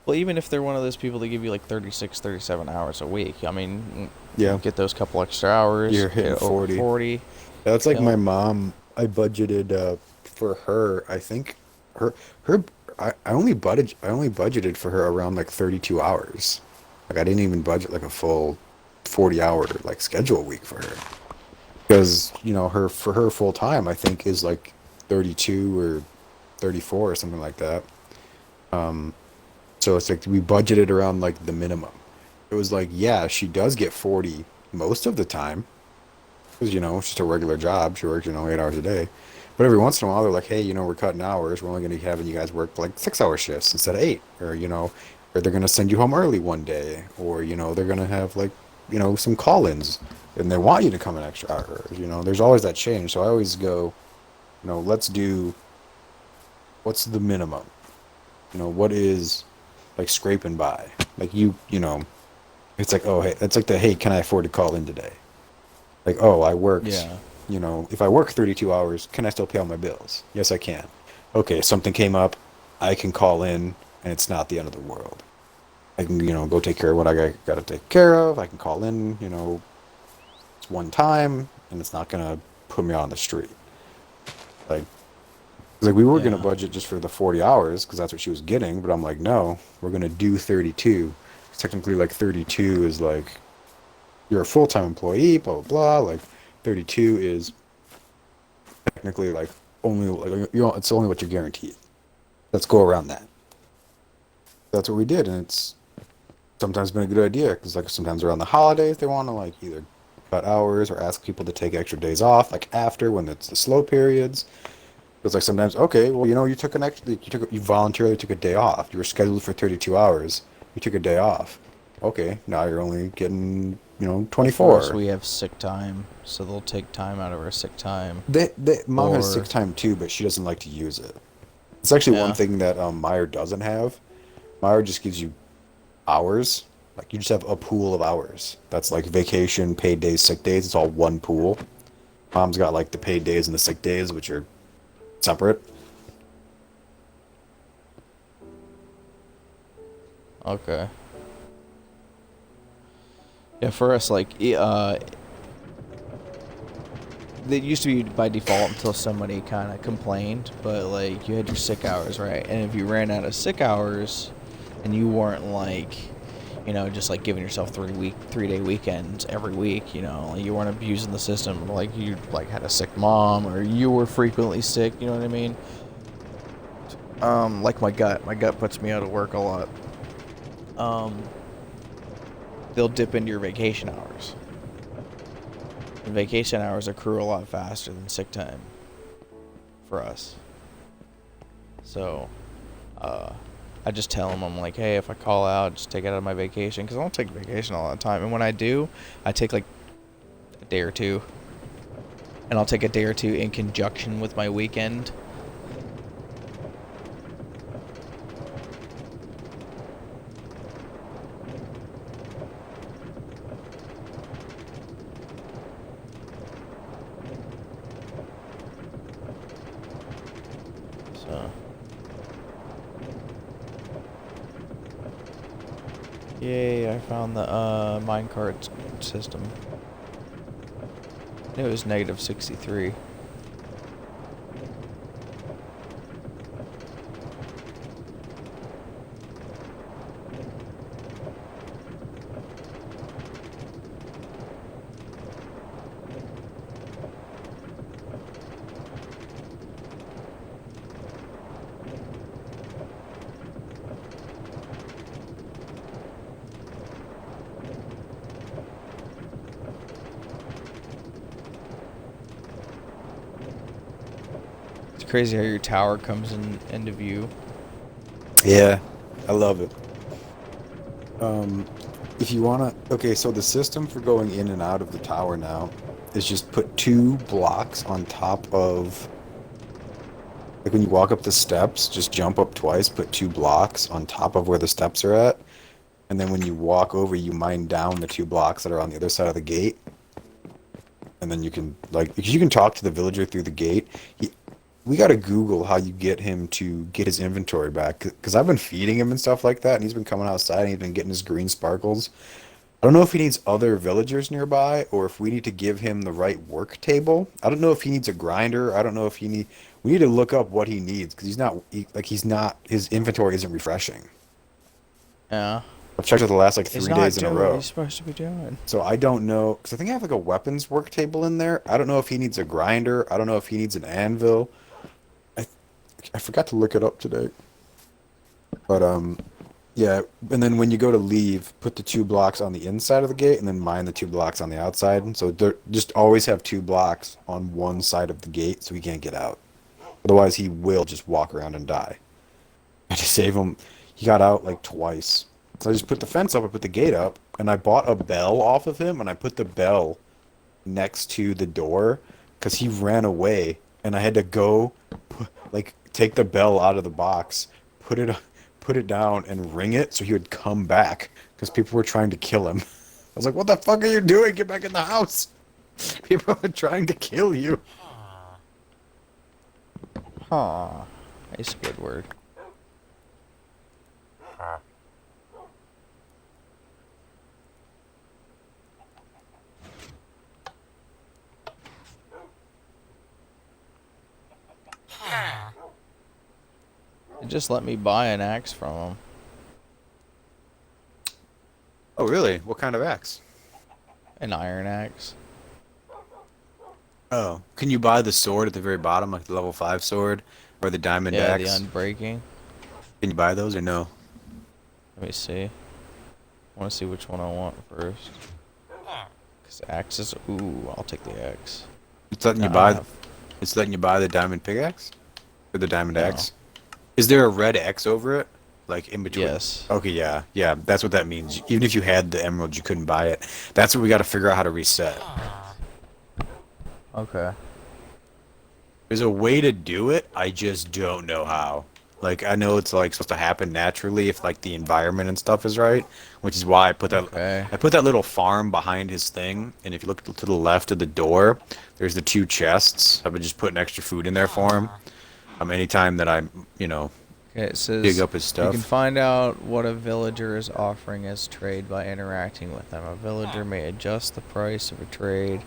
Well, even if they're one of those people that give you like 36, 37 hours a week, I mean, Yeah, get those couple extra hours, you're hitting get over 40. 40. That's like Yep. my mom. I budgeted for her. I think her her. I only budgeted for her around like 32 hours. Like I didn't even budget like a full 40 hour like schedule week for her because her for her full time I think is like 32 or 34 or something like that. Um, so it's like we budgeted around like the minimum. It was like, yeah, she does get 40 most of the time because it's just a regular job. She works 8 hours a day. But every once in a while, they're like, hey, we're cutting hours. We're only going to be having you guys work like 6 hour shifts instead of eight. Or they're going to send you home early one day. Or, they're going to have like, some call ins and they want you to come an extra hour. There's always that change. So I always go, let's do what's the minimum? What is like scraping by? Like it's like, oh, hey, it's like hey, can I afford to call in today? Like, oh, I worked, Yeah. if I work 32 hours, can I still pay all my bills? Yes, I can. Okay, something came up, I can call in, and it's not the end of the world. I can, go take care of what I got to take care of. I can call in, it's one time, and it's not going to put me on the street. Like, we were going to Yeah. budget just for the 40 hours because that's what she was getting, but I'm like, no, we're going to do 32. Technically, like, 32 is like you're a full-time employee, blah blah blah. Like 32 is technically like only like it's only what you're guaranteed. Let's go around that. That's what we did, and it's sometimes been a good idea because like sometimes around the holidays they want to like either cut hours or ask people to take extra days off, like after when it's the slow periods. It's like sometimes okay, well you voluntarily took a day off. You were scheduled for 32 hours. You took a day off. Okay, now you're only getting, Well, for us, 24. we have sick time, so they'll take time out of our sick time. Mom has sick Or, time too, but she doesn't like to use it. It's actually one yeah, thing that Meyer doesn't have. Meyer just gives you hours. Like you just have a pool of hours. That's like vacation, paid days, sick days. It's all one pool. Mom's got like the paid days and the sick days, which are separate. okay. Yeah, for us, like, it used to be by default until somebody kind of complained, but like you had your sick hours, right? And if you ran out of sick hours and you weren't like, just like giving yourself 3 day weekends every week, like you weren't abusing the system, like you like had a sick mom or you were frequently sick, you know what I mean? Like my gut puts me out of work a lot. Um, they'll dip into your vacation hours. And vacation hours accrue a lot faster than sick time for us. So, I just tell them, I'm like, hey, if I call out, just take it out of my vacation. Because I don't take vacation all the time. And when I do, I take like a day or two. And I'll take a day or two in conjunction with my weekend. So, yay, I found the minecart system. It was negative 63. It's crazy how your tower comes into view. Yeah, I love it. Um, if you wanna, okay, so the system for going in and out of the tower now is just put two blocks on top of, like when you walk up the steps, just jump up twice, put two blocks on top of where the steps are at, and then when you walk over, you mine down the two blocks that are on the other side of the gate, and then you can like, because you can talk to the villager through the gate. We gotta Google how you get him to get his inventory back, because I've been feeding him and stuff like that, and he's been coming outside and he's been getting his green sparkles. I don't know if he needs other villagers nearby or if we need to give him the right work table. I don't know if he needs a grinder. I don't know if he need. We need to look up what he needs because he's not his inventory isn't refreshing. Yeah. I've checked it the last like He's 3 days not in a doing what row. he's supposed to be doing. So I don't know because I think I have like a weapons work table in there. I don't know if he needs a grinder. I don't know if he needs an anvil. I I forgot to look it up today. But yeah, and then when you go to leave, put the two blocks on the inside of the gate and then mine the two blocks on the outside. So just always have two blocks on one side of the gate so he can't get out. Otherwise, he will just walk around and die. I just save him. He got out like twice. So I just put the fence up, I put the gate up, and I bought a bell off of him, and I put the bell next to the door because he ran away, and I had to go, like, take the bell out of the box, put it, put it down, and ring it so he would come back because people were trying to kill him. I was like, "What the fuck are you doing? Get back in the house! People are trying to kill you." Huh. That's a good word. It just let me buy an axe from him. Oh, really? What kind of axe? An iron axe. Oh, can you buy the sword at the very bottom, like the level 5 sword, or the diamond Yeah, the axe? unbreaking. Can you buy those or no? Let me see. I want to see which one I want first. Because axes. Ooh, I'll take the axe. It's letting No, you I buy. have. It's letting you buy the diamond pickaxe or the diamond No. axe. Is there a red X over it? Like in between. Yes. Okay, yeah, yeah, that's what that means. Even if you had the emerald, you couldn't buy it. That's what we got to figure out how to reset. Okay. There's a way to do it. I just don't know how. Like I know it's like supposed to happen naturally if like the environment and stuff is right, which is why Okay. I put that little farm behind his thing. And if you look to the left of the door, there's the two chests. I've been just putting extra food in there for him. Anytime that I, you know, Okay, it dig says up his you can stuff. find out what a villager is offering as trade by interacting with them. A villager may adjust the price of a trade.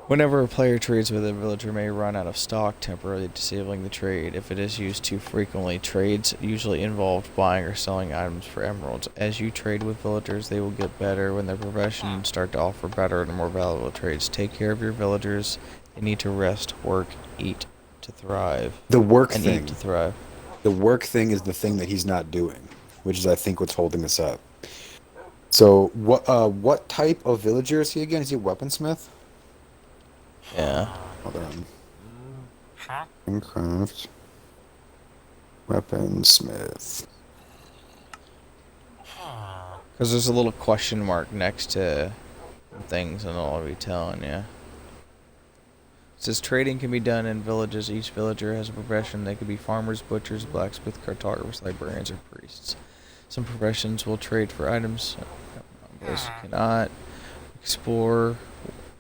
Whenever a player trades with a villager may run out of stock, temporarily disabling the trade. If it is used too frequently, trades usually involve buying or selling items for emeralds. As you trade with villagers, they will get better when their professions start to offer better and more valuable trades. Take care of your villagers. They need to rest, work, eat to thrive. The work And eat to thing. thrive. The work thing is the thing that he's not doing, which is I think what's holding us up. So what type of villager is he again? Is he a weaponsmith? Yeah. Hold on. Minecraft weaponsmith. Because there's a little question mark next to things, and I'll be telling you. It says trading can be done in villages. Each villager has a profession. They could be farmers, butchers, blacksmiths, cartographers, librarians, or priests. Some professions will trade for items. Others cannot. Explore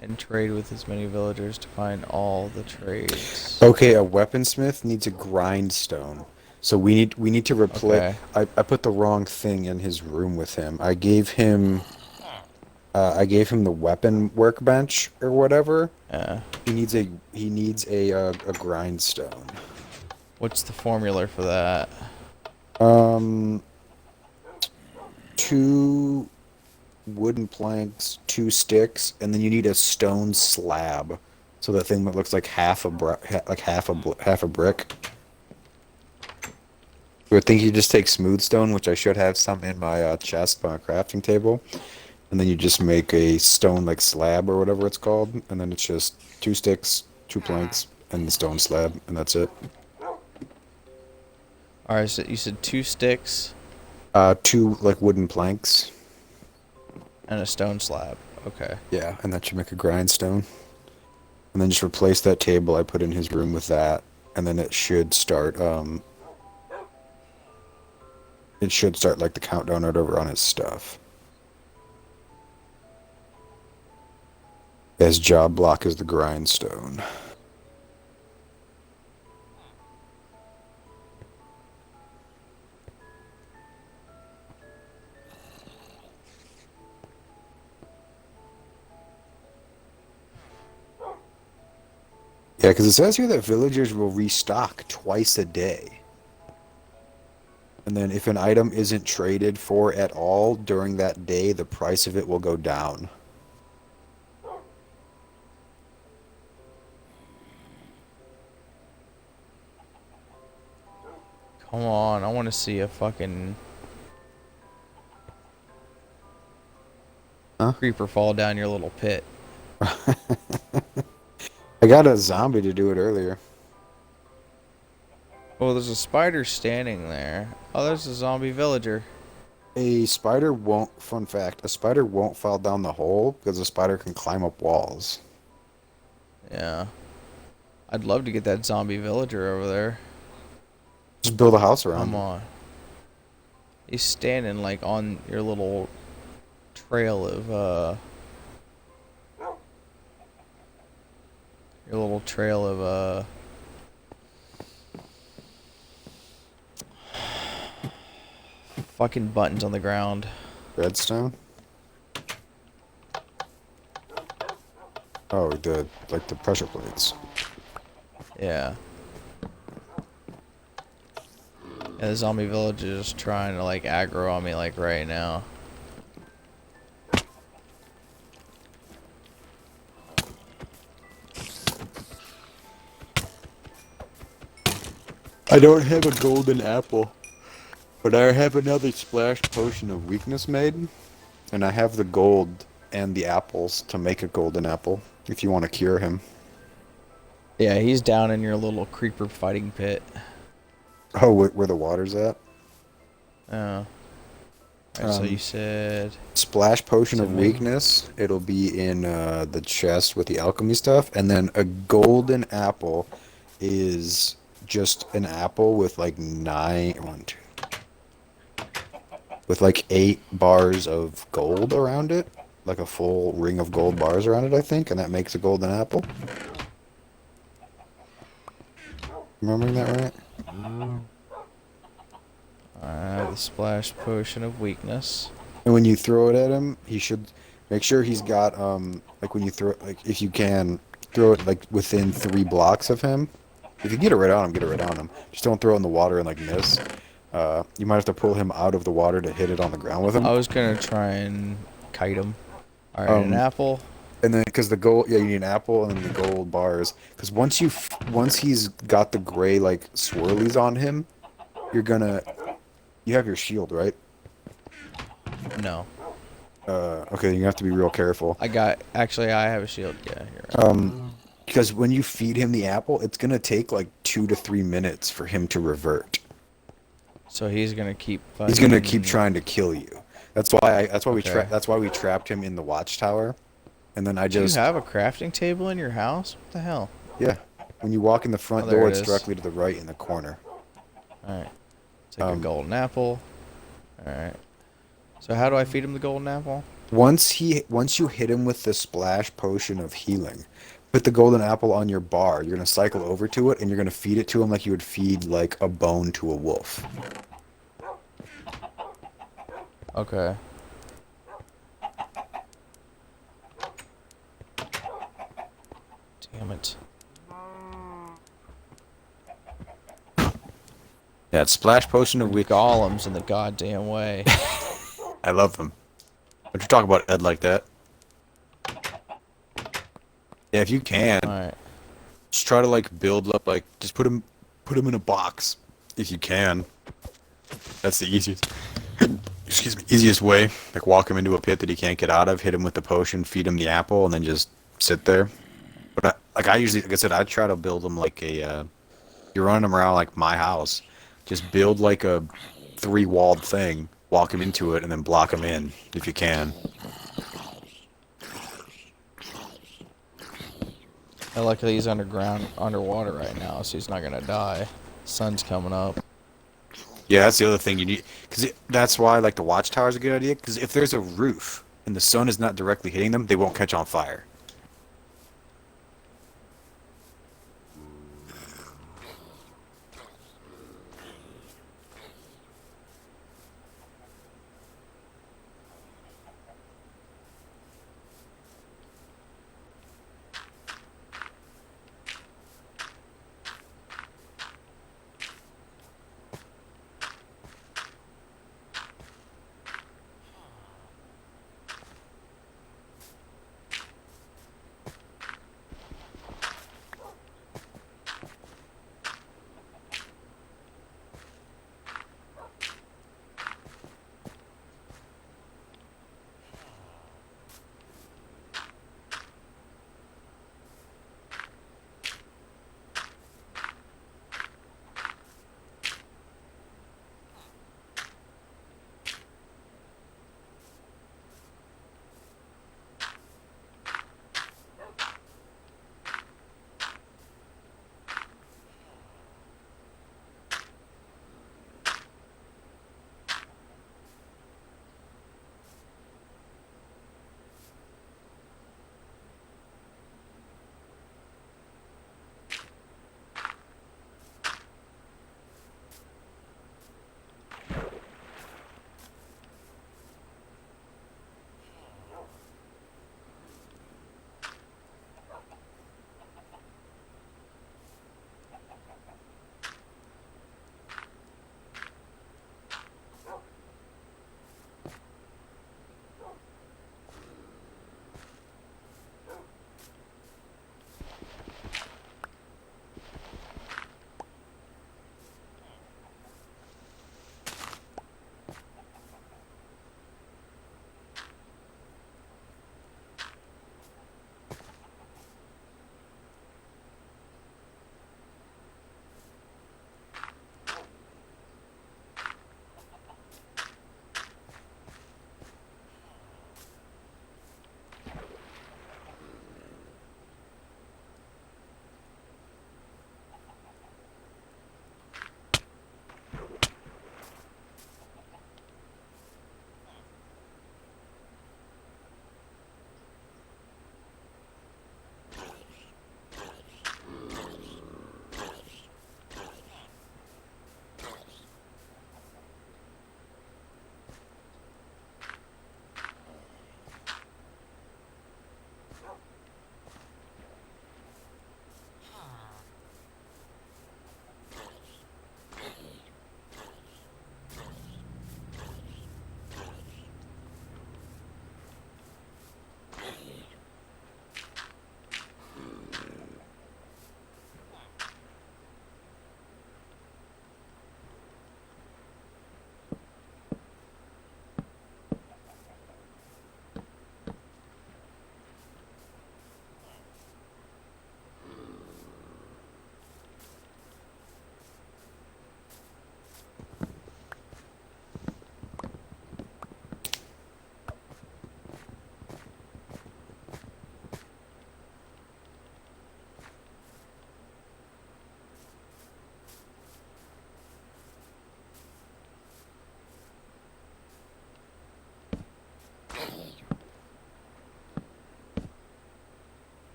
and trade with as many villagers to find all the trades. Okay, a weaponsmith needs a grindstone. So we need to replace. Okay. I put the wrong thing in his room with him. I gave him the weapon workbench or whatever. Yeah. He needs a grindstone. What's the formula for that? Um, two wooden planks, two sticks, and then you need a stone slab. So the thing that looks like half a brick. So I think you just take smooth stone, which I should have some in my chest by my crafting table, and then you just make a stone like slab or whatever it's called, and then it's just two sticks, two planks, and the stone slab, and that's it. Alright, so you said 2 sticks Two like wooden planks. and a stone slab. Okay. Yeah, and that should make a grindstone. And then just replace that table I put in his room with that, and then it should start like the countdown right over on his stuff. His job block is the grindstone. Yeah, because it says here that villagers will restock twice a day. And then if an item isn't traded for at all during that day, the price of it will go down. Come on, I want to see a fucking Huh? creeper fall down your little pit. I got a zombie to do it earlier. Oh, there's a spider standing there. Oh, there's a zombie villager. Fun fact, a spider won't fall down the hole because a spider can climb up walls. Yeah. I'd love to get that zombie villager over there. Just build a house around Come him. on. He's standing like on your little trail of your little trail of fucking buttons on the ground. Redstone? Oh, like the pressure plates. Yeah. Yeah, the zombie villager is trying to like aggro on me like right now. I don't have a golden apple, but I have another splash potion of weakness made, and I have the gold and the apples to make a golden apple if you want to cure him. Yeah, he's down in your little creeper fighting pit. Oh, where the water's at? Oh. Alright, so you Um, said Splash potion to of make. weakness. It'll be in the chest with the alchemy stuff, and then a golden apple is just an apple with like with like 8 bars of gold around it, like a full ring of gold bars around it, I think, and that makes a golden apple. Remembering that right? The splash potion of weakness. And when you throw it at him, he should make sure he's got like when you throw it, like if you can throw it like within 3 blocks of him. If you get it right on him, get it right on him. Just don't throw it in the water and like miss. You might have to pull him out of the water to hit it on the ground with him. I was gonna try and kite him. Alright, an Um, apple. and then because the gold, yeah, you need an apple and then the gold bars. Because once he's got the gray like swirlies on him, you're gonna you have your shield, right? No. Okay, you have to be real careful. Actually, I have a shield. Yeah, you're right. Because when you feed him the apple, it's gonna take like 2 to 3 minutes for him to revert. So he's gonna keep He's gonna keep fucking. trying to kill you. Okay. That's why we trapped him in the watchtower. And then I Do you just have a crafting table in your house? What the hell? yeah. When you walk in the Oh, front there door, it it's is. directly to the right in the corner. Alright. Take a Um, golden apple. Alright. So how do I feed him the golden apple? once you hit him with the splash potion of healing, put the golden apple on your bar. You're gonna cycle over to it and you're gonna feed it to him like you would feed like a bone to a wolf. Okay. Damn it. Yeah, it's splash potion of weak. Golem's in the goddamn way. I love them. Don't you talk about Ed like that? Yeah, if you can, Alright. just try to like build up like just put him in a box if you can. That's the easiest. Excuse me, easiest way. Like walk him into a pit that he can't get out of, hit him with the potion, feed him the apple, and then just sit there. But I usually, like I said, I try to build him like a. You're running him around like my house. Just build like a 3-walled thing, walk him into it, and then block him in if you can. Luckily he's underwater right now, so he's not gonna die. Sun's coming up. Yeah, that's the other thing you need, because that's why like the watchtower is a good idea. Because if there's a roof and the sun is not directly hitting them, they won't catch on fire.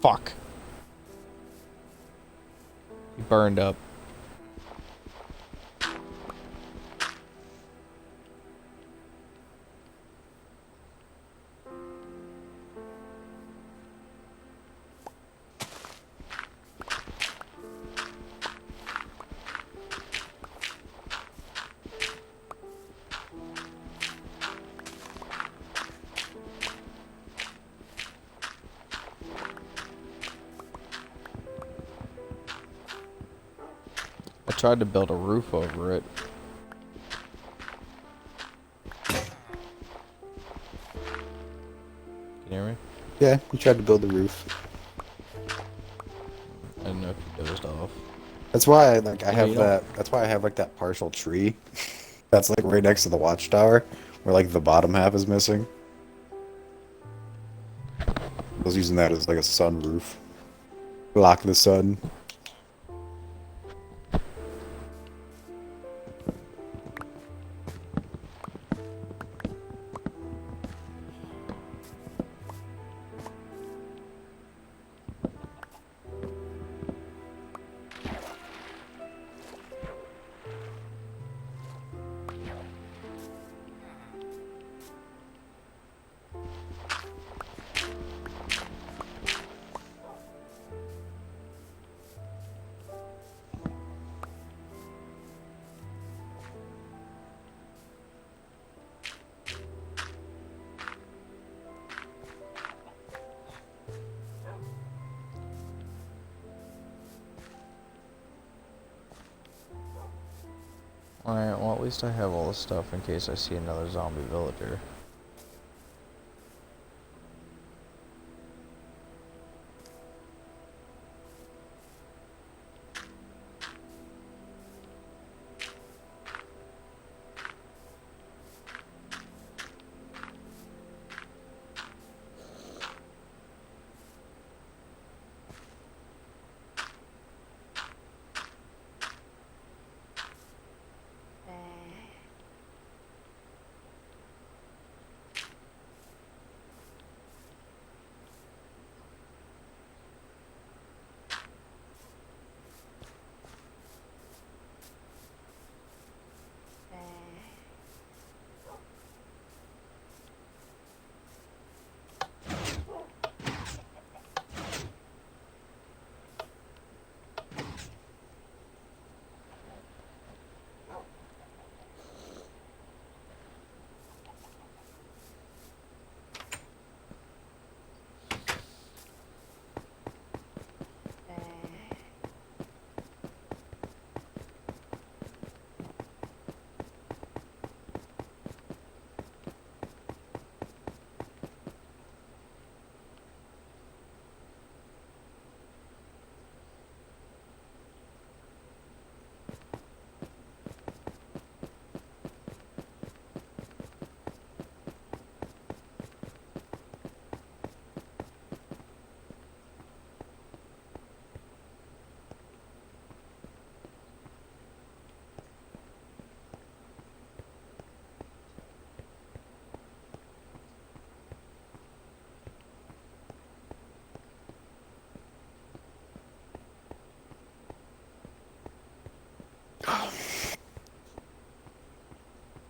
Fuck. He burned up. I tried to build a roof over it. Can you hear me? Yeah, you tried to build the roof. I didn't know if you dozed off. That's why I have you that. That's why I have like that partial tree. That's like right next to the watchtower, where like the bottom half is missing. I was using that as like a sun roof. Block the sun. Alright, well at least I have all this stuff in case I see another zombie villager.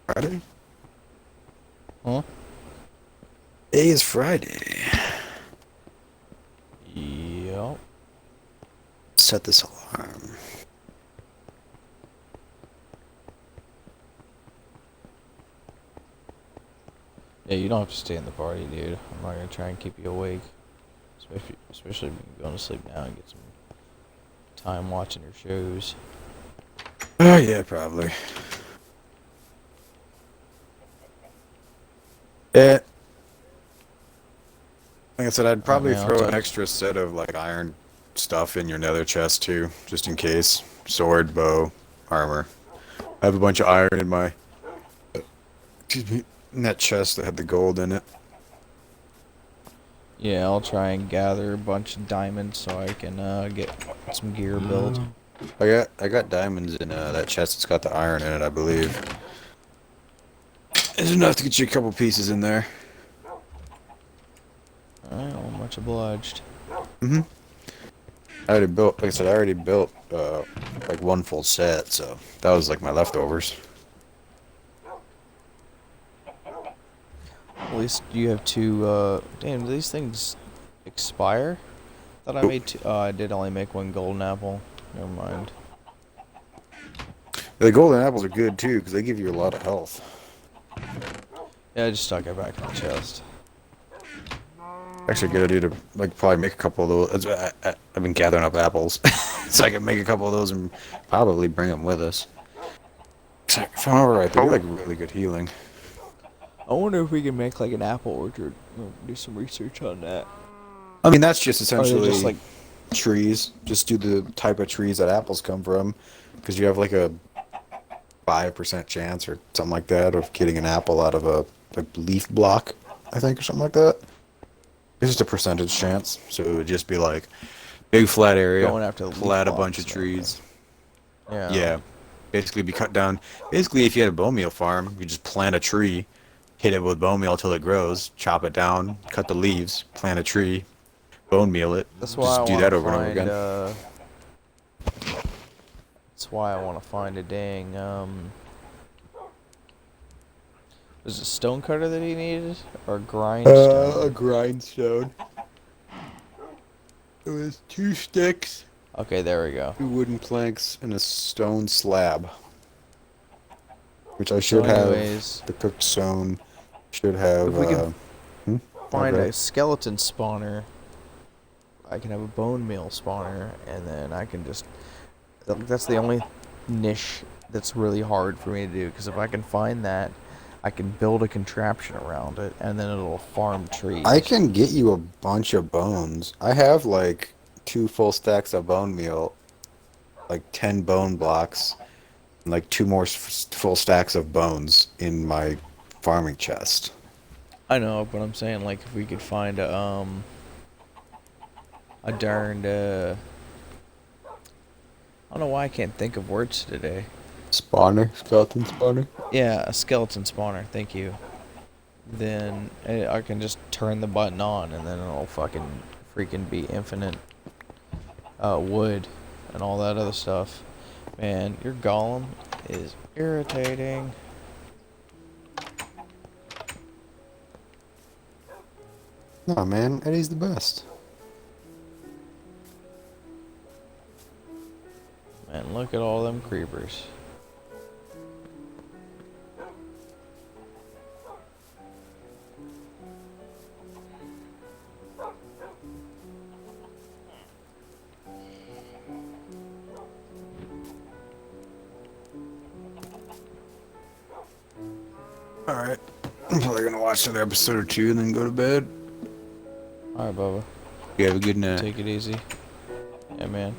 Friday? Huh? Today is Friday. Yep. Set this alarm. Yeah, you don't have to stay in the party, dude. I'm not gonna try and keep you awake. Especially if you're going to sleep now and get some time watching your shows. Oh yeah, probably. Yeah. Like I said, I'd probably man, I'll throw an talk. extra set of like iron stuff in your nether chest too, just in case. Sword, bow, armor. I have a bunch of iron in my excuse me, in that chest that had the gold in it. Yeah, I'll try and gather a bunch of diamonds so I can get some gear built. I got diamonds in that chest. It's got the iron in it, I believe. It's enough to get you a couple pieces in there. Alright, well, much obliged. Hmm. I already built, like I said, I already built like one full set, so that was like my leftovers. At least you have two. Damn, do these things expire? Thought I Nope. made two. Oh, I did only make one golden apple. Never mind. The golden apples are good too because they give you a lot of health. Yeah, I just stuck it back in the chest. Actually, a good idea to like probably make a couple of those. I've been gathering up apples, so I can make a couple of those and probably bring them with us. If I remember right, they do like really good healing. I wonder if we can make like an apple orchard. Do some research on that. I mean, that's just Or are they just essentially like, trees. Just do the type of trees that apples come from, because you have like a 5% chance or something like that of getting an apple out of a like leaf block, I think, or something like that. It's just a percentage chance, so it would just be like big flat area, going after the leaf plant a bunch blocks of and everything? trees. Yeah. Yeah, basically be cut down. Basically, if you had a bone meal farm, you just plant a tree, hit it with bone meal till it grows, chop it down, cut the leaves, plant a tree, bone meal it. That's why I Just do want that to over and over find, again. that's why I want to find a dang, was it stonecutter that he needed? Or A grindstone? grindstone. It was 2 sticks, Okay, there we go. 2 wooden planks, and a stone slab. Which I So should have anyways, the cooked stone. Should have, if we can hmm? find Okay. a skeleton spawner, I can have a bone meal spawner, and then I can just, that's the only niche that's really hard for me to do, because if I can find that, I can build a contraption around it, and then it'll farm I trees. can get you a bunch of bones. I have like 2 full stacks of bone meal, like 10 bone blocks, and like 2 more full stacks of bones in my farming chest. I know, but I'm saying, like, if we could find a darned, I don't know why I can't think of words today. Spawner? Skeleton spawner? Yeah, a skeleton spawner, thank you. Then I can just turn the button on, and then it'll fucking freaking be infinite wood and all that other stuff. Man, your golem is irritating. No, man, Eddie's the best. Man, look at all them creepers. Alright. I'm probably gonna watch another episode or two and then go to bed. Alright, Bubba. You have a good night. Take it easy. Yeah, man.